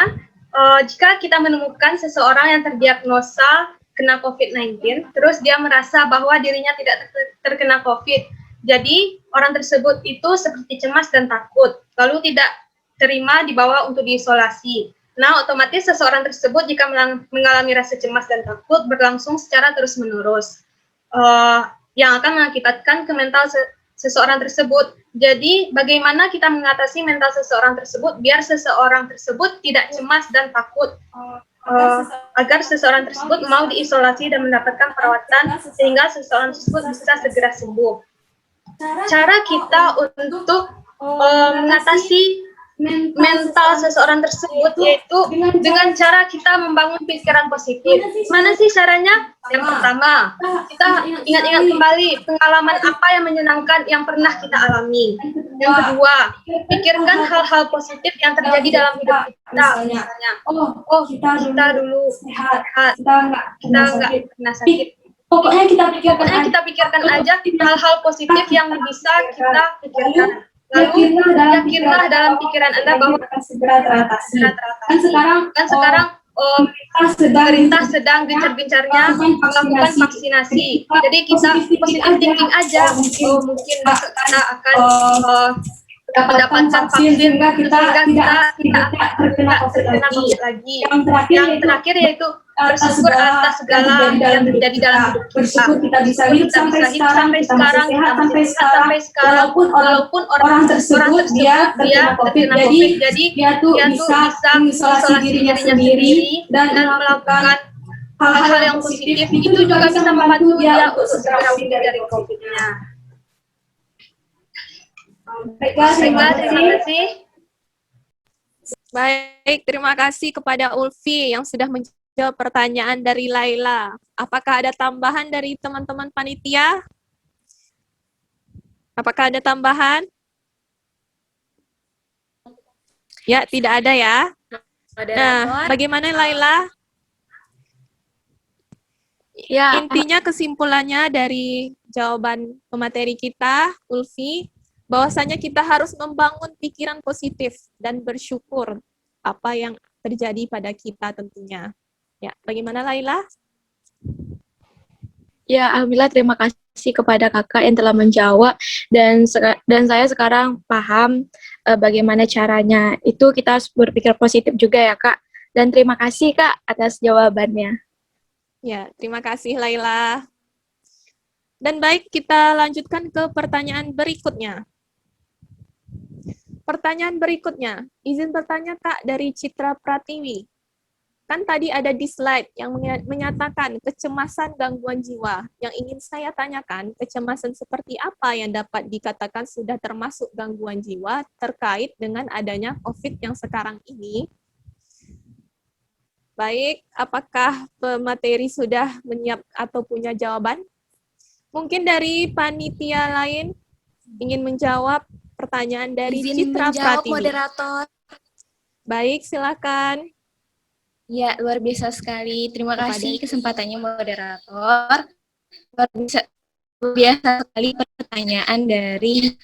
jika kita menemukan seseorang yang terdiagnosa kena COVID-19, terus dia merasa bahwa dirinya tidak terkena COVID, jadi orang tersebut itu seperti cemas dan takut, lalu tidak terima dibawa untuk diisolasi. Nah, otomatis seseorang tersebut jika mengalami rasa cemas dan takut berlangsung secara terus-menerus, yang akan mengakibatkan ke mental seseorang tersebut. Jadi, bagaimana kita mengatasi mental seseorang tersebut biar seseorang tersebut tidak cemas dan takut, agar seseorang tersebut mau diisolasi dan mendapatkan perawatan sehingga seseorang tersebut bisa segera sembuh. Cara kita untuk mengatasi mental seseorang tersebut yaitu dengan cara kita membangun pikiran positif. Mana sih caranya? Yang pertama, kita ingat-ingat kembali pengalaman apa yang menyenangkan yang pernah kita alami. Yang kedua, pikirkan hal-hal positif yang terjadi dalam hidup kita. Misalnya, kita dulu sehat, kita nggak kena sakit. Pokoknya kita pikirkan aja hal-hal positif yang bisa kita pikirkan. Lalu yakinlah dalam pikiran Anda bahwa akan segera teratasi. Kan sekarang pemerintah sedang gencar-gencarnya melakukan vaksinasi. Jadi kita positive thinking aja. Mungkin kita akan mendapatkan vaksin sehingga kita tidak terkena COVID lagi. Yang terakhir yaitu bersyukur atas segala yang terjadi dalam hidup kita. Kita bisa hidup sampai sekarang, kita masih sehat sampai sekarang, walaupun orang tersebut dia terkena COVID, jadi dia tuh bisa mengisolasi dirinya sendiri dan melakukan hal-hal yang positif. Itu juga bisa membantu dia untuk segera pulih dari COVID-nya. Baiklah, terima kasih. Baik, terima kasih kepada Ulfi yang sudah menjawab pertanyaan dari Laila. Apakah ada tambahan dari teman-teman panitia? Apakah ada tambahan? Ya, tidak ada ya. Nah, bagaimana Laila? Ya, Intinya kesimpulannya dari jawaban pemateri kita, Ulfi, bahwasanya kita harus membangun pikiran positif dan bersyukur apa yang terjadi pada kita tentunya. Ya, bagaimana Laila? ya, alhamdulillah terima kasih kepada kakak yang telah menjawab dan saya sekarang paham bagaimana caranya. Itu kita harus berpikir positif juga ya kak. Dan terima kasih kak atas jawabannya. Ya, terima kasih Laila. Dan baik, kita lanjutkan ke pertanyaan berikutnya. Pertanyaan berikutnya, izin bertanya Kak dari Citra Pratiwi. Kan tadi ada di slide yang menyatakan kecemasan gangguan jiwa. Yang ingin saya tanyakan, kecemasan seperti apa yang dapat dikatakan sudah termasuk gangguan jiwa terkait dengan adanya COVID yang sekarang ini? Baik, apakah pemateri sudah menyiap atau punya jawaban? Mungkin dari panitia lain ingin menjawab pertanyaan dari Citra Pratiwi. Moderator. Baik, silakan. Ya, luar biasa sekali. Terima kasih kesempatannya moderator. Luar biasa sekali pertanyaan dari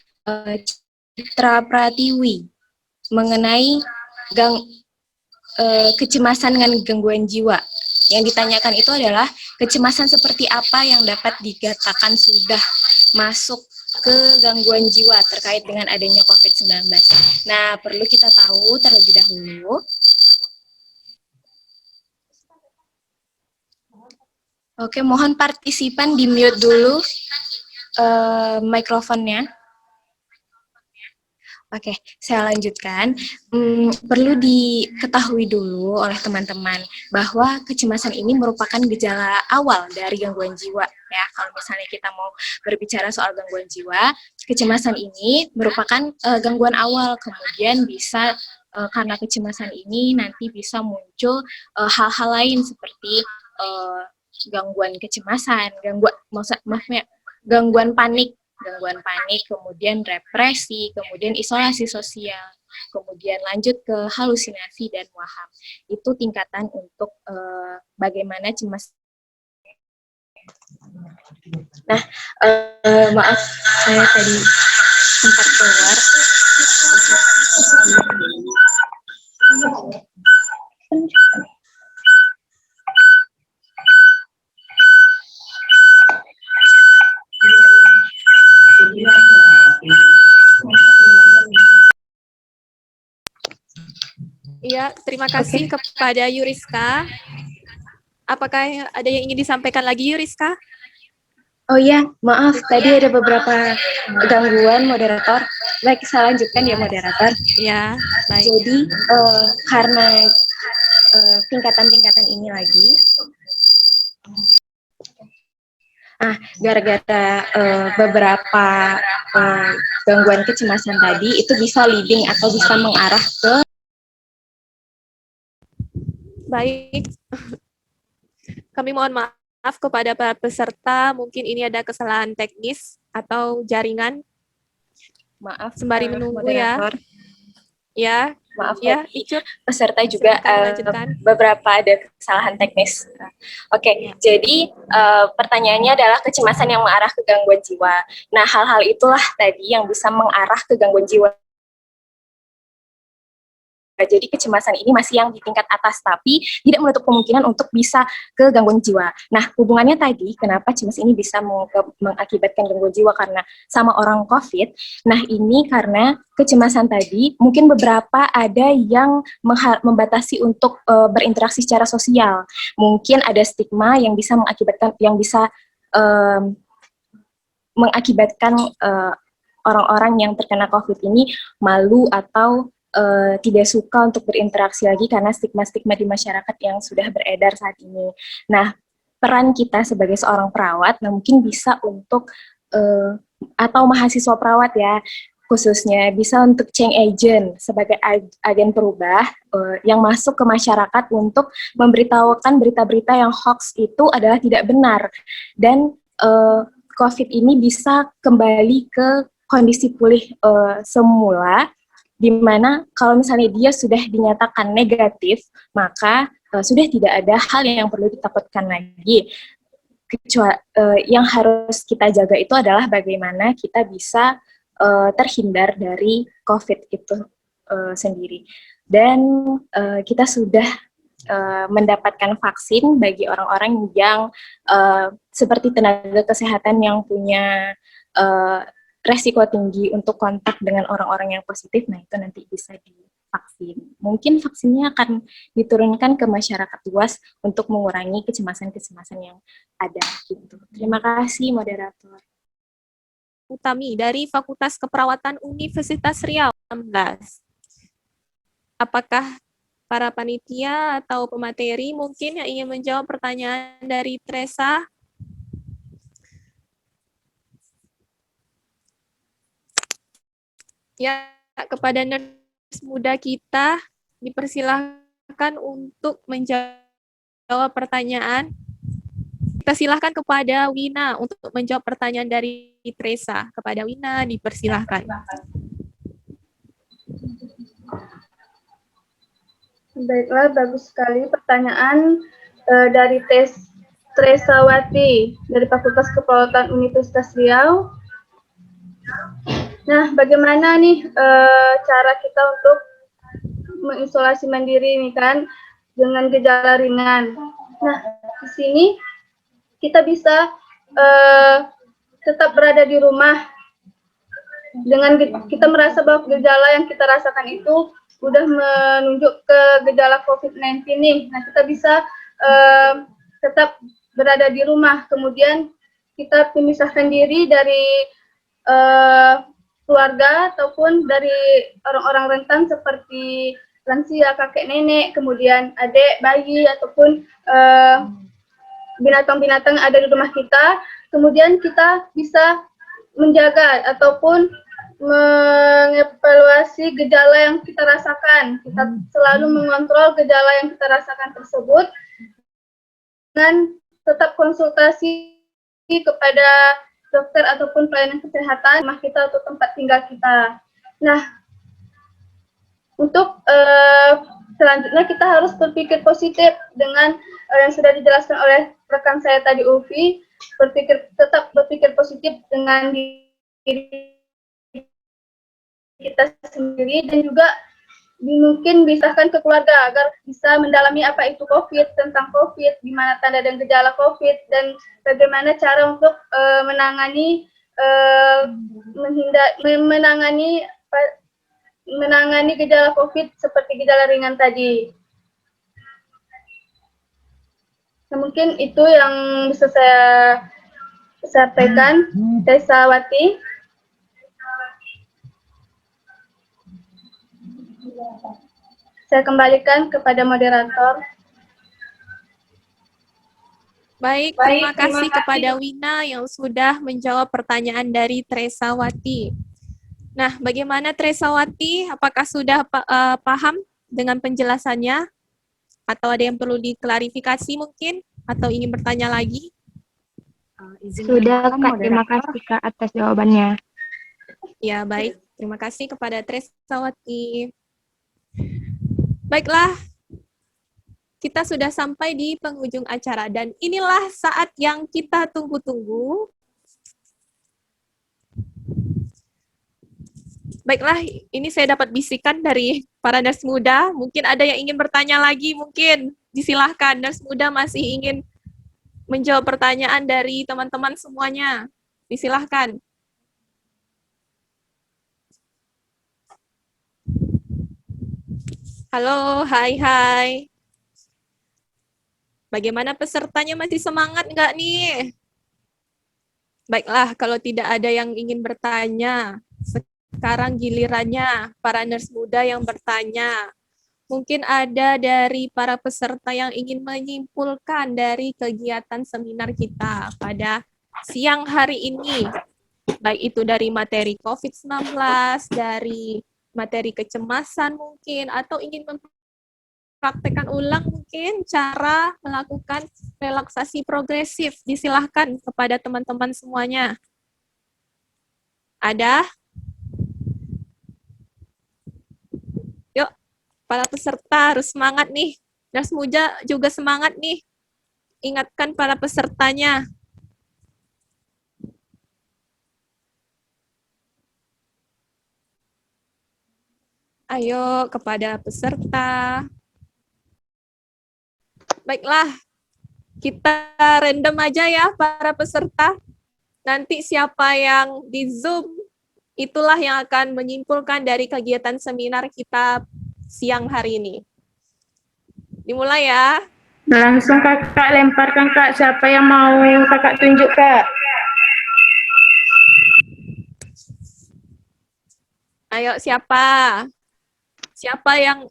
Citra Pratiwi mengenai kecemasan dengan gangguan jiwa. Yang ditanyakan itu adalah kecemasan seperti apa yang dapat dikatakan sudah masuk ke gangguan jiwa terkait dengan adanya COVID-19. Nah, perlu kita tahu terlebih dahulu Oke, mohon partisipan di mute dulu mikrofonnya. Oke, saya lanjutkan. Perlu diketahui dulu oleh teman-teman bahwa kecemasan ini merupakan gejala awal dari gangguan jiwa. Ya, kalau misalnya kita mau berbicara soal gangguan jiwa, kecemasan ini merupakan gangguan awal. Kemudian bisa karena kecemasan ini nanti bisa muncul hal-hal lain seperti gangguan kecemasan, gangguan panik, kemudian represi, kemudian isolasi sosial, kemudian lanjut ke halusinasi dan waham. Itu tingkatan untuk bagaimana cemas. Nah, maaf saya tadi sempat keluar. Iya, terima kasih kepada Yuriska. Apakah ada yang ingin disampaikan lagi, Yuriska? Oh iya, maaf, tadi ada beberapa gangguan moderator. Baik, saya lanjutkan ya moderator. Ya, baik. Jadi, karena tingkatan-tingkatan ini lagi, gara-gara beberapa gangguan kecemasan tadi, itu bisa leading atau bisa mengarah ke... Baik. Kami mohon maaf kepada para peserta, mungkin ini ada kesalahan teknis atau jaringan. Maaf, sembari menunggu moderator. Ya. Maaf ya, Icut. Peserta juga beberapa ada kesalahan teknis. Oke, jadi pertanyaannya adalah kecemasan yang mengarah ke gangguan jiwa. Nah, hal-hal itulah tadi yang bisa mengarah ke gangguan jiwa. Jadi kecemasan ini masih yang di tingkat atas, tapi tidak menutup kemungkinan untuk bisa ke gangguan jiwa. Nah, hubungannya tadi, kenapa cemas ini bisa mengakibatkan gangguan jiwa karena sama orang COVID. Nah, ini karena kecemasan tadi, mungkin beberapa ada yang membatasi untuk berinteraksi secara sosial. Mungkin ada stigma yang bisa mengakibatkan orang-orang yang terkena COVID ini malu atau tidak suka untuk berinteraksi lagi karena stigma-stigma di masyarakat yang sudah beredar saat ini. Nah, peran kita sebagai seorang perawat, nah mungkin bisa untuk, atau mahasiswa perawat ya, khususnya bisa untuk change agent sebagai agen perubah yang masuk ke masyarakat untuk memberitahukan berita-berita yang hoax itu adalah tidak benar. Dan COVID ini bisa kembali ke kondisi pulih semula, di mana kalau misalnya dia sudah dinyatakan negatif, maka sudah tidak ada hal yang perlu ditakutkan lagi. Yang harus kita jaga itu adalah bagaimana kita bisa terhindar dari COVID itu sendiri. Dan kita sudah mendapatkan vaksin bagi orang-orang yang seperti tenaga kesehatan yang punya resiko tinggi untuk kontak dengan orang-orang yang positif, nah itu nanti bisa divaksin. Mungkin vaksinnya akan diturunkan ke masyarakat luas untuk mengurangi kecemasan-kecemasan yang ada. Gitu. Terima kasih, moderator. Utami dari Fakultas Keperawatan Universitas Riau 16. Apakah para panitia atau pemateri mungkin yang ingin menjawab pertanyaan dari Teresa? Ya, kepada nurse muda kita dipersilahkan untuk menjawab pertanyaan. Kita silahkan kepada Wina untuk menjawab pertanyaan dari Teresa. Kepada Wina dipersilahkan. Baiklah, bagus sekali pertanyaan dari Teresa Wati dari Fakultas Keperawatan Universitas Riau. Nah, bagaimana nih cara kita untuk mengisolasi mandiri ini kan dengan gejala ringan. Nah, di sini kita bisa tetap berada di rumah dengan kita merasa bahwa gejala yang kita rasakan itu sudah menunjuk ke gejala COVID-19 nih. Nah, kita bisa tetap berada di rumah. Kemudian kita memisahkan diri dari keluarga ataupun dari orang-orang rentan seperti lansia, kakek nenek, kemudian adik, bayi, ataupun binatang-binatang yang ada di rumah kita. Kemudian kita bisa menjaga ataupun mengevaluasi gejala yang kita rasakan. Kita selalu mengontrol gejala yang kita rasakan tersebut dengan tetap konsultasi kepada dokter ataupun pelayanan kesehatan rumah kita atau tempat tinggal kita. Nah, untuk selanjutnya kita harus berpikir positif dengan yang sudah dijelaskan oleh rekan saya tadi Ulfi, tetap berpikir positif dengan diri kita sendiri dan juga mungkin bisahkan ke keluarga agar bisa mendalami apa itu COVID, tentang COVID, di mana tanda dan gejala COVID, dan bagaimana cara untuk menangani gejala COVID seperti gejala ringan tadi. Nah, mungkin itu yang bisa saya sampaikan. Tesawati. Saya kembalikan kepada moderator. Baik, terima kasih kepada Wina yang sudah menjawab pertanyaan dari Tresawati. Nah, bagaimana Tresawati? Apakah sudah paham dengan penjelasannya? Atau ada yang perlu diklarifikasi mungkin? Atau ingin bertanya lagi? Sudah, Kak. Terima kasih, Kak, atas jawabannya. Ya, baik. Terima kasih kepada Tresawati. Baiklah, kita sudah sampai di penghujung acara dan inilah saat yang kita tunggu-tunggu. Baiklah, ini saya dapat bisikan dari para nurse muda. Mungkin ada yang ingin bertanya lagi, mungkin disilahkan. Nurse muda masih ingin menjawab pertanyaan dari teman-teman semuanya. Disilahkan. Halo, hai. Bagaimana pesertanya, masih semangat nggak nih? Baiklah, kalau tidak ada yang ingin bertanya, sekarang gilirannya para nurse muda yang bertanya. Mungkin ada dari para peserta yang ingin menyimpulkan dari kegiatan seminar kita pada siang hari ini. Baik itu dari materi COVID-19, dari materi kecemasan mungkin, atau ingin mempraktekkan ulang mungkin cara melakukan relaksasi progresif. Disilahkan kepada teman-teman semuanya. Ada? Yuk, para peserta harus semangat nih. Nurse muda juga semangat nih. Ingatkan para pesertanya. Ayo kepada peserta. Baiklah, kita random aja ya para peserta. Nanti siapa yang di Zoom, itulah yang akan menyimpulkan dari kegiatan seminar kita siang hari ini. Dimulai ya. Langsung kakak lemparkan, Kak. Siapa yang mau kakak tunjuk, Kak? Ayo, siapa? Siapa yang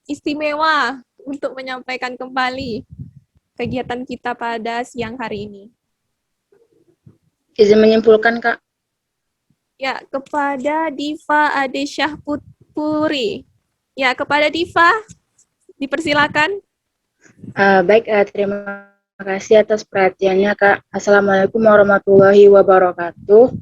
istimewa untuk menyampaikan kembali kegiatan kita pada siang hari ini? Izin menyimpulkan, Kak. Ya, kepada Diva Adesyah Putri. Ya, kepada Diva, dipersilakan. Baik, terima kasih atas perhatiannya, Kak. Assalamualaikum warahmatullahi wabarakatuh.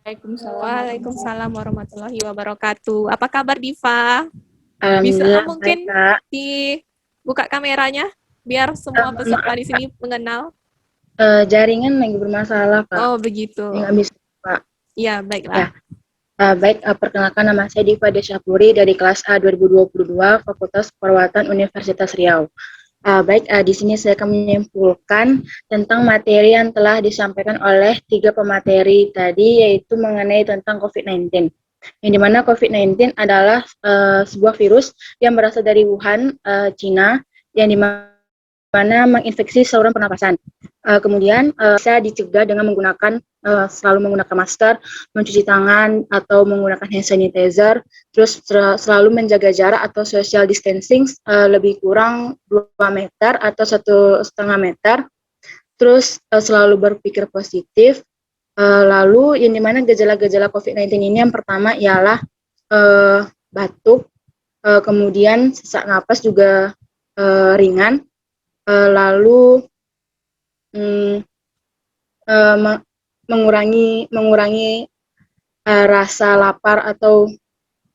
Waalaikumsalam warahmatullahi wabarakatuh. Apa kabar Diva? Alhamdulillah, Bisa mungkin baik, Kak. dibuka kameranya biar semua peserta di sini mengenal. Jaringan lagi bermasalah, Kak. Oh, begitu. Nggak bisa, Pak. Ya, baiklah. Baik, perkenalkan nama saya Diva Adesyah Putri dari kelas A 2022 Fakultas Perawatan Universitas Riau. Baik, di sini saya akan menyimpulkan tentang materi yang telah disampaikan oleh 3 pemateri tadi, yaitu mengenai tentang COVID-19. Yang dimana COVID-19 adalah sebuah virus yang berasal dari Wuhan, Cina, yang dimana mana menginfeksi saluran pernapasan. Kemudian bisa dicegah dengan selalu menggunakan masker, mencuci tangan atau menggunakan hand sanitizer, terus selalu menjaga jarak atau social distancing lebih kurang 2 meter atau 1,5 meter, terus selalu berpikir positif. Lalu yang dimana gejala-gejala COVID-19 ini yang pertama ialah batuk, kemudian sesak napas juga ringan, lalu mengurangi rasa lapar atau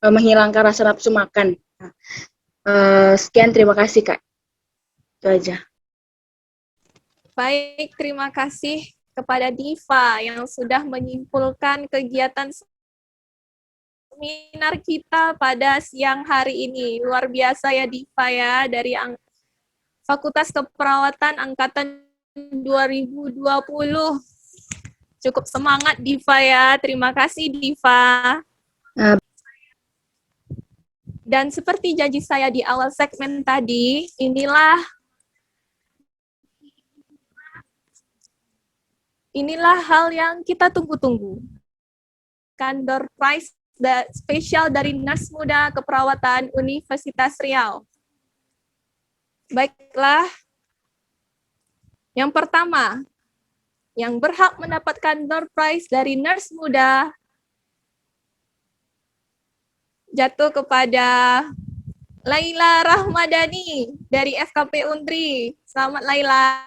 menghilangkan rasa nafsu makan. Sekian, terima kasih Kak. Itu aja. Baik, terima kasih kepada Diva yang sudah menyimpulkan kegiatan seminar kita pada siang hari ini. Luar biasa ya Diva ya, dari Fakultas Keperawatan Angkatan 2020. Cukup semangat Diva ya, terima kasih Diva. Dan seperti janji saya di awal segmen tadi, inilah hal yang kita tunggu-tunggu. Door Prize spesial dari Nurse Muda Keperawatan Universitas Riau. Baiklah, yang pertama, yang berhak mendapatkan door prize dari Nurse Muda jatuh kepada Laila Rahmadani dari FKP Undri. Selamat Laila.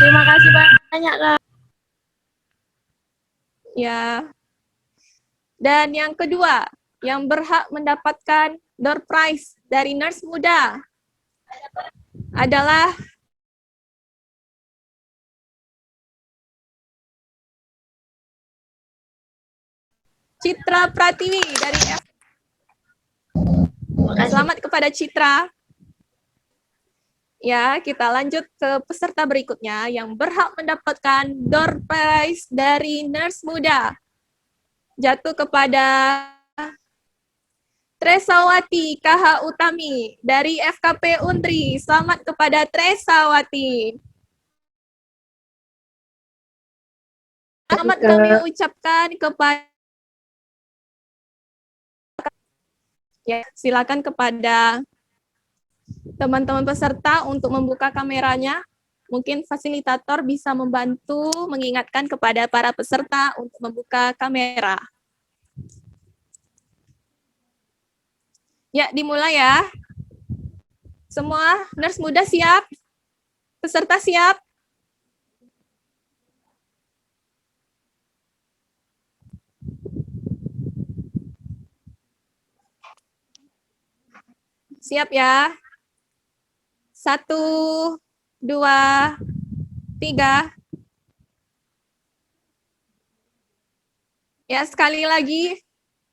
Terima kasih banyak, Kak. Ya. Dan yang kedua, yang berhak mendapatkan door prize dari Nurse Muda adalah Citra Pratiwi dari Selamat kepada Citra. Ya, kita lanjut ke peserta berikutnya yang berhak mendapatkan door prize dari Nurse Muda. Jatuh kepada Tresawati KH Utami dari FKP Undri. Selamat kepada Tresawati. Selamat kami ucapkan kepada silakan kepada teman-teman peserta untuk membuka kameranya. Mungkin fasilitator bisa membantu mengingatkan kepada para peserta untuk membuka kamera. Ya, dimulai ya. Semua nurse muda siap? Peserta siap? Siap ya? 1, 2, 3. Ya, sekali lagi.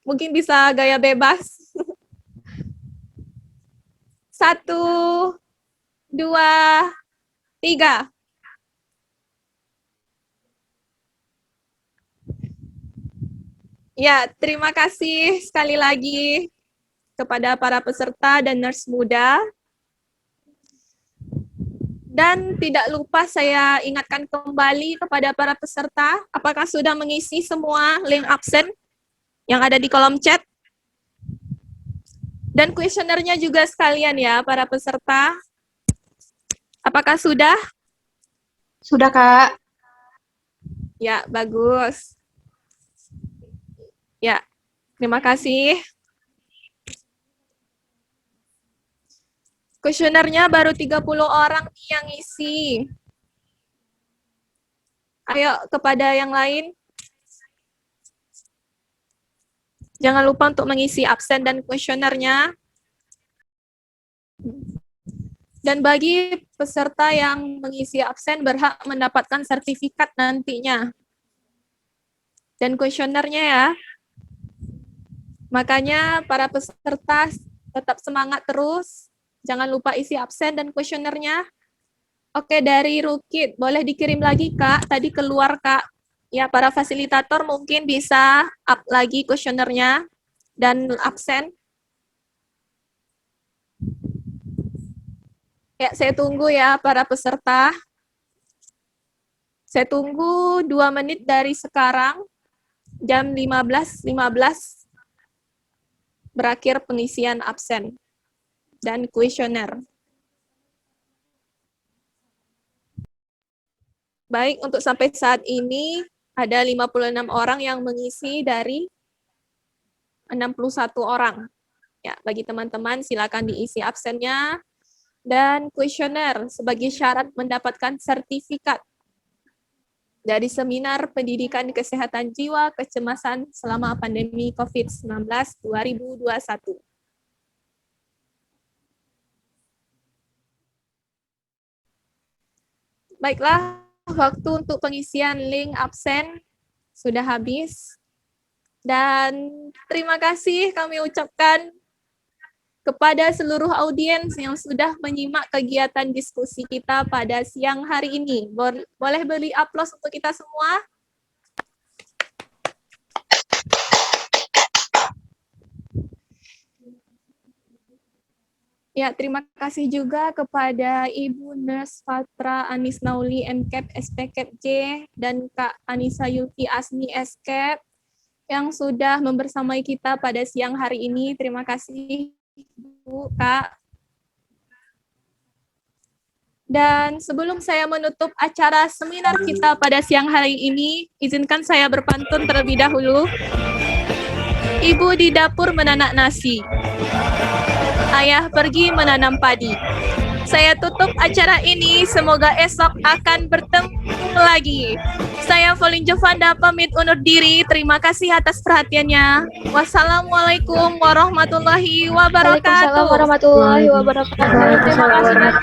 Mungkin bisa gaya bebas. 1, 2, 3. Ya, terima kasih sekali lagi kepada para peserta dan nurse muda. Dan tidak lupa saya ingatkan kembali kepada para peserta, apakah sudah mengisi semua link absen yang ada di kolom chat? Dan kuesionernya juga sekalian ya, para peserta. Apakah sudah? Sudah, Kak. Ya, bagus. Ya, terima kasih. Kuesionernya baru 30 orang yang isi. Ayo kepada yang lain. Jangan lupa untuk mengisi absen dan kuesionernya. Dan bagi peserta yang mengisi absen berhak mendapatkan sertifikat nantinya. Dan kuesionernya ya. Makanya para peserta tetap semangat terus. Jangan lupa isi absen dan kuesionernya. Oke, dari Rukit, boleh dikirim lagi, Kak. Tadi keluar, Kak. Ya, para fasilitator mungkin bisa up lagi kuesionernya dan absen. Ya, saya tunggu ya para peserta. Saya tunggu 2 menit dari sekarang, jam 15.15 berakhir pengisian absen dan kuesioner. Baik, untuk sampai saat ini ada 56 orang yang mengisi dari 61 orang. Ya, bagi teman-teman silakan diisi absennya dan kuesioner sebagai syarat mendapatkan sertifikat dari Seminar Pendidikan Kesehatan Jiwa Kecemasan selama pandemi COVID-19 2021. Baiklah, waktu untuk pengisian link absen sudah habis. Dan terima kasih kami ucapkan kepada seluruh audiens yang sudah menyimak kegiatan diskusi kita pada siang hari ini. Boleh beri aplaus untuk kita semua? Ya, terima kasih juga kepada Ibu Nurse Fatra Anis Nauli MKEP SPKEP J dan Kak Anissa Yulti Asmi SKEP yang sudah membersamai kita pada siang hari ini. Terima kasih, Bu, Kak. Dan sebelum saya menutup acara seminar kita pada siang hari ini, izinkan saya berpantun terlebih dahulu. Ibu di dapur menanak nasi. Ayah pergi menanam padi. Saya tutup acara ini, semoga esok akan bertemu lagi. Saya Volin Jovanda pamit undur diri. Terima kasih atas perhatiannya. Wassalamualaikum warahmatullahi wabarakatuh. Waalaikumsalam warahmatullahi wabarakatuh. Terima kasih banyak.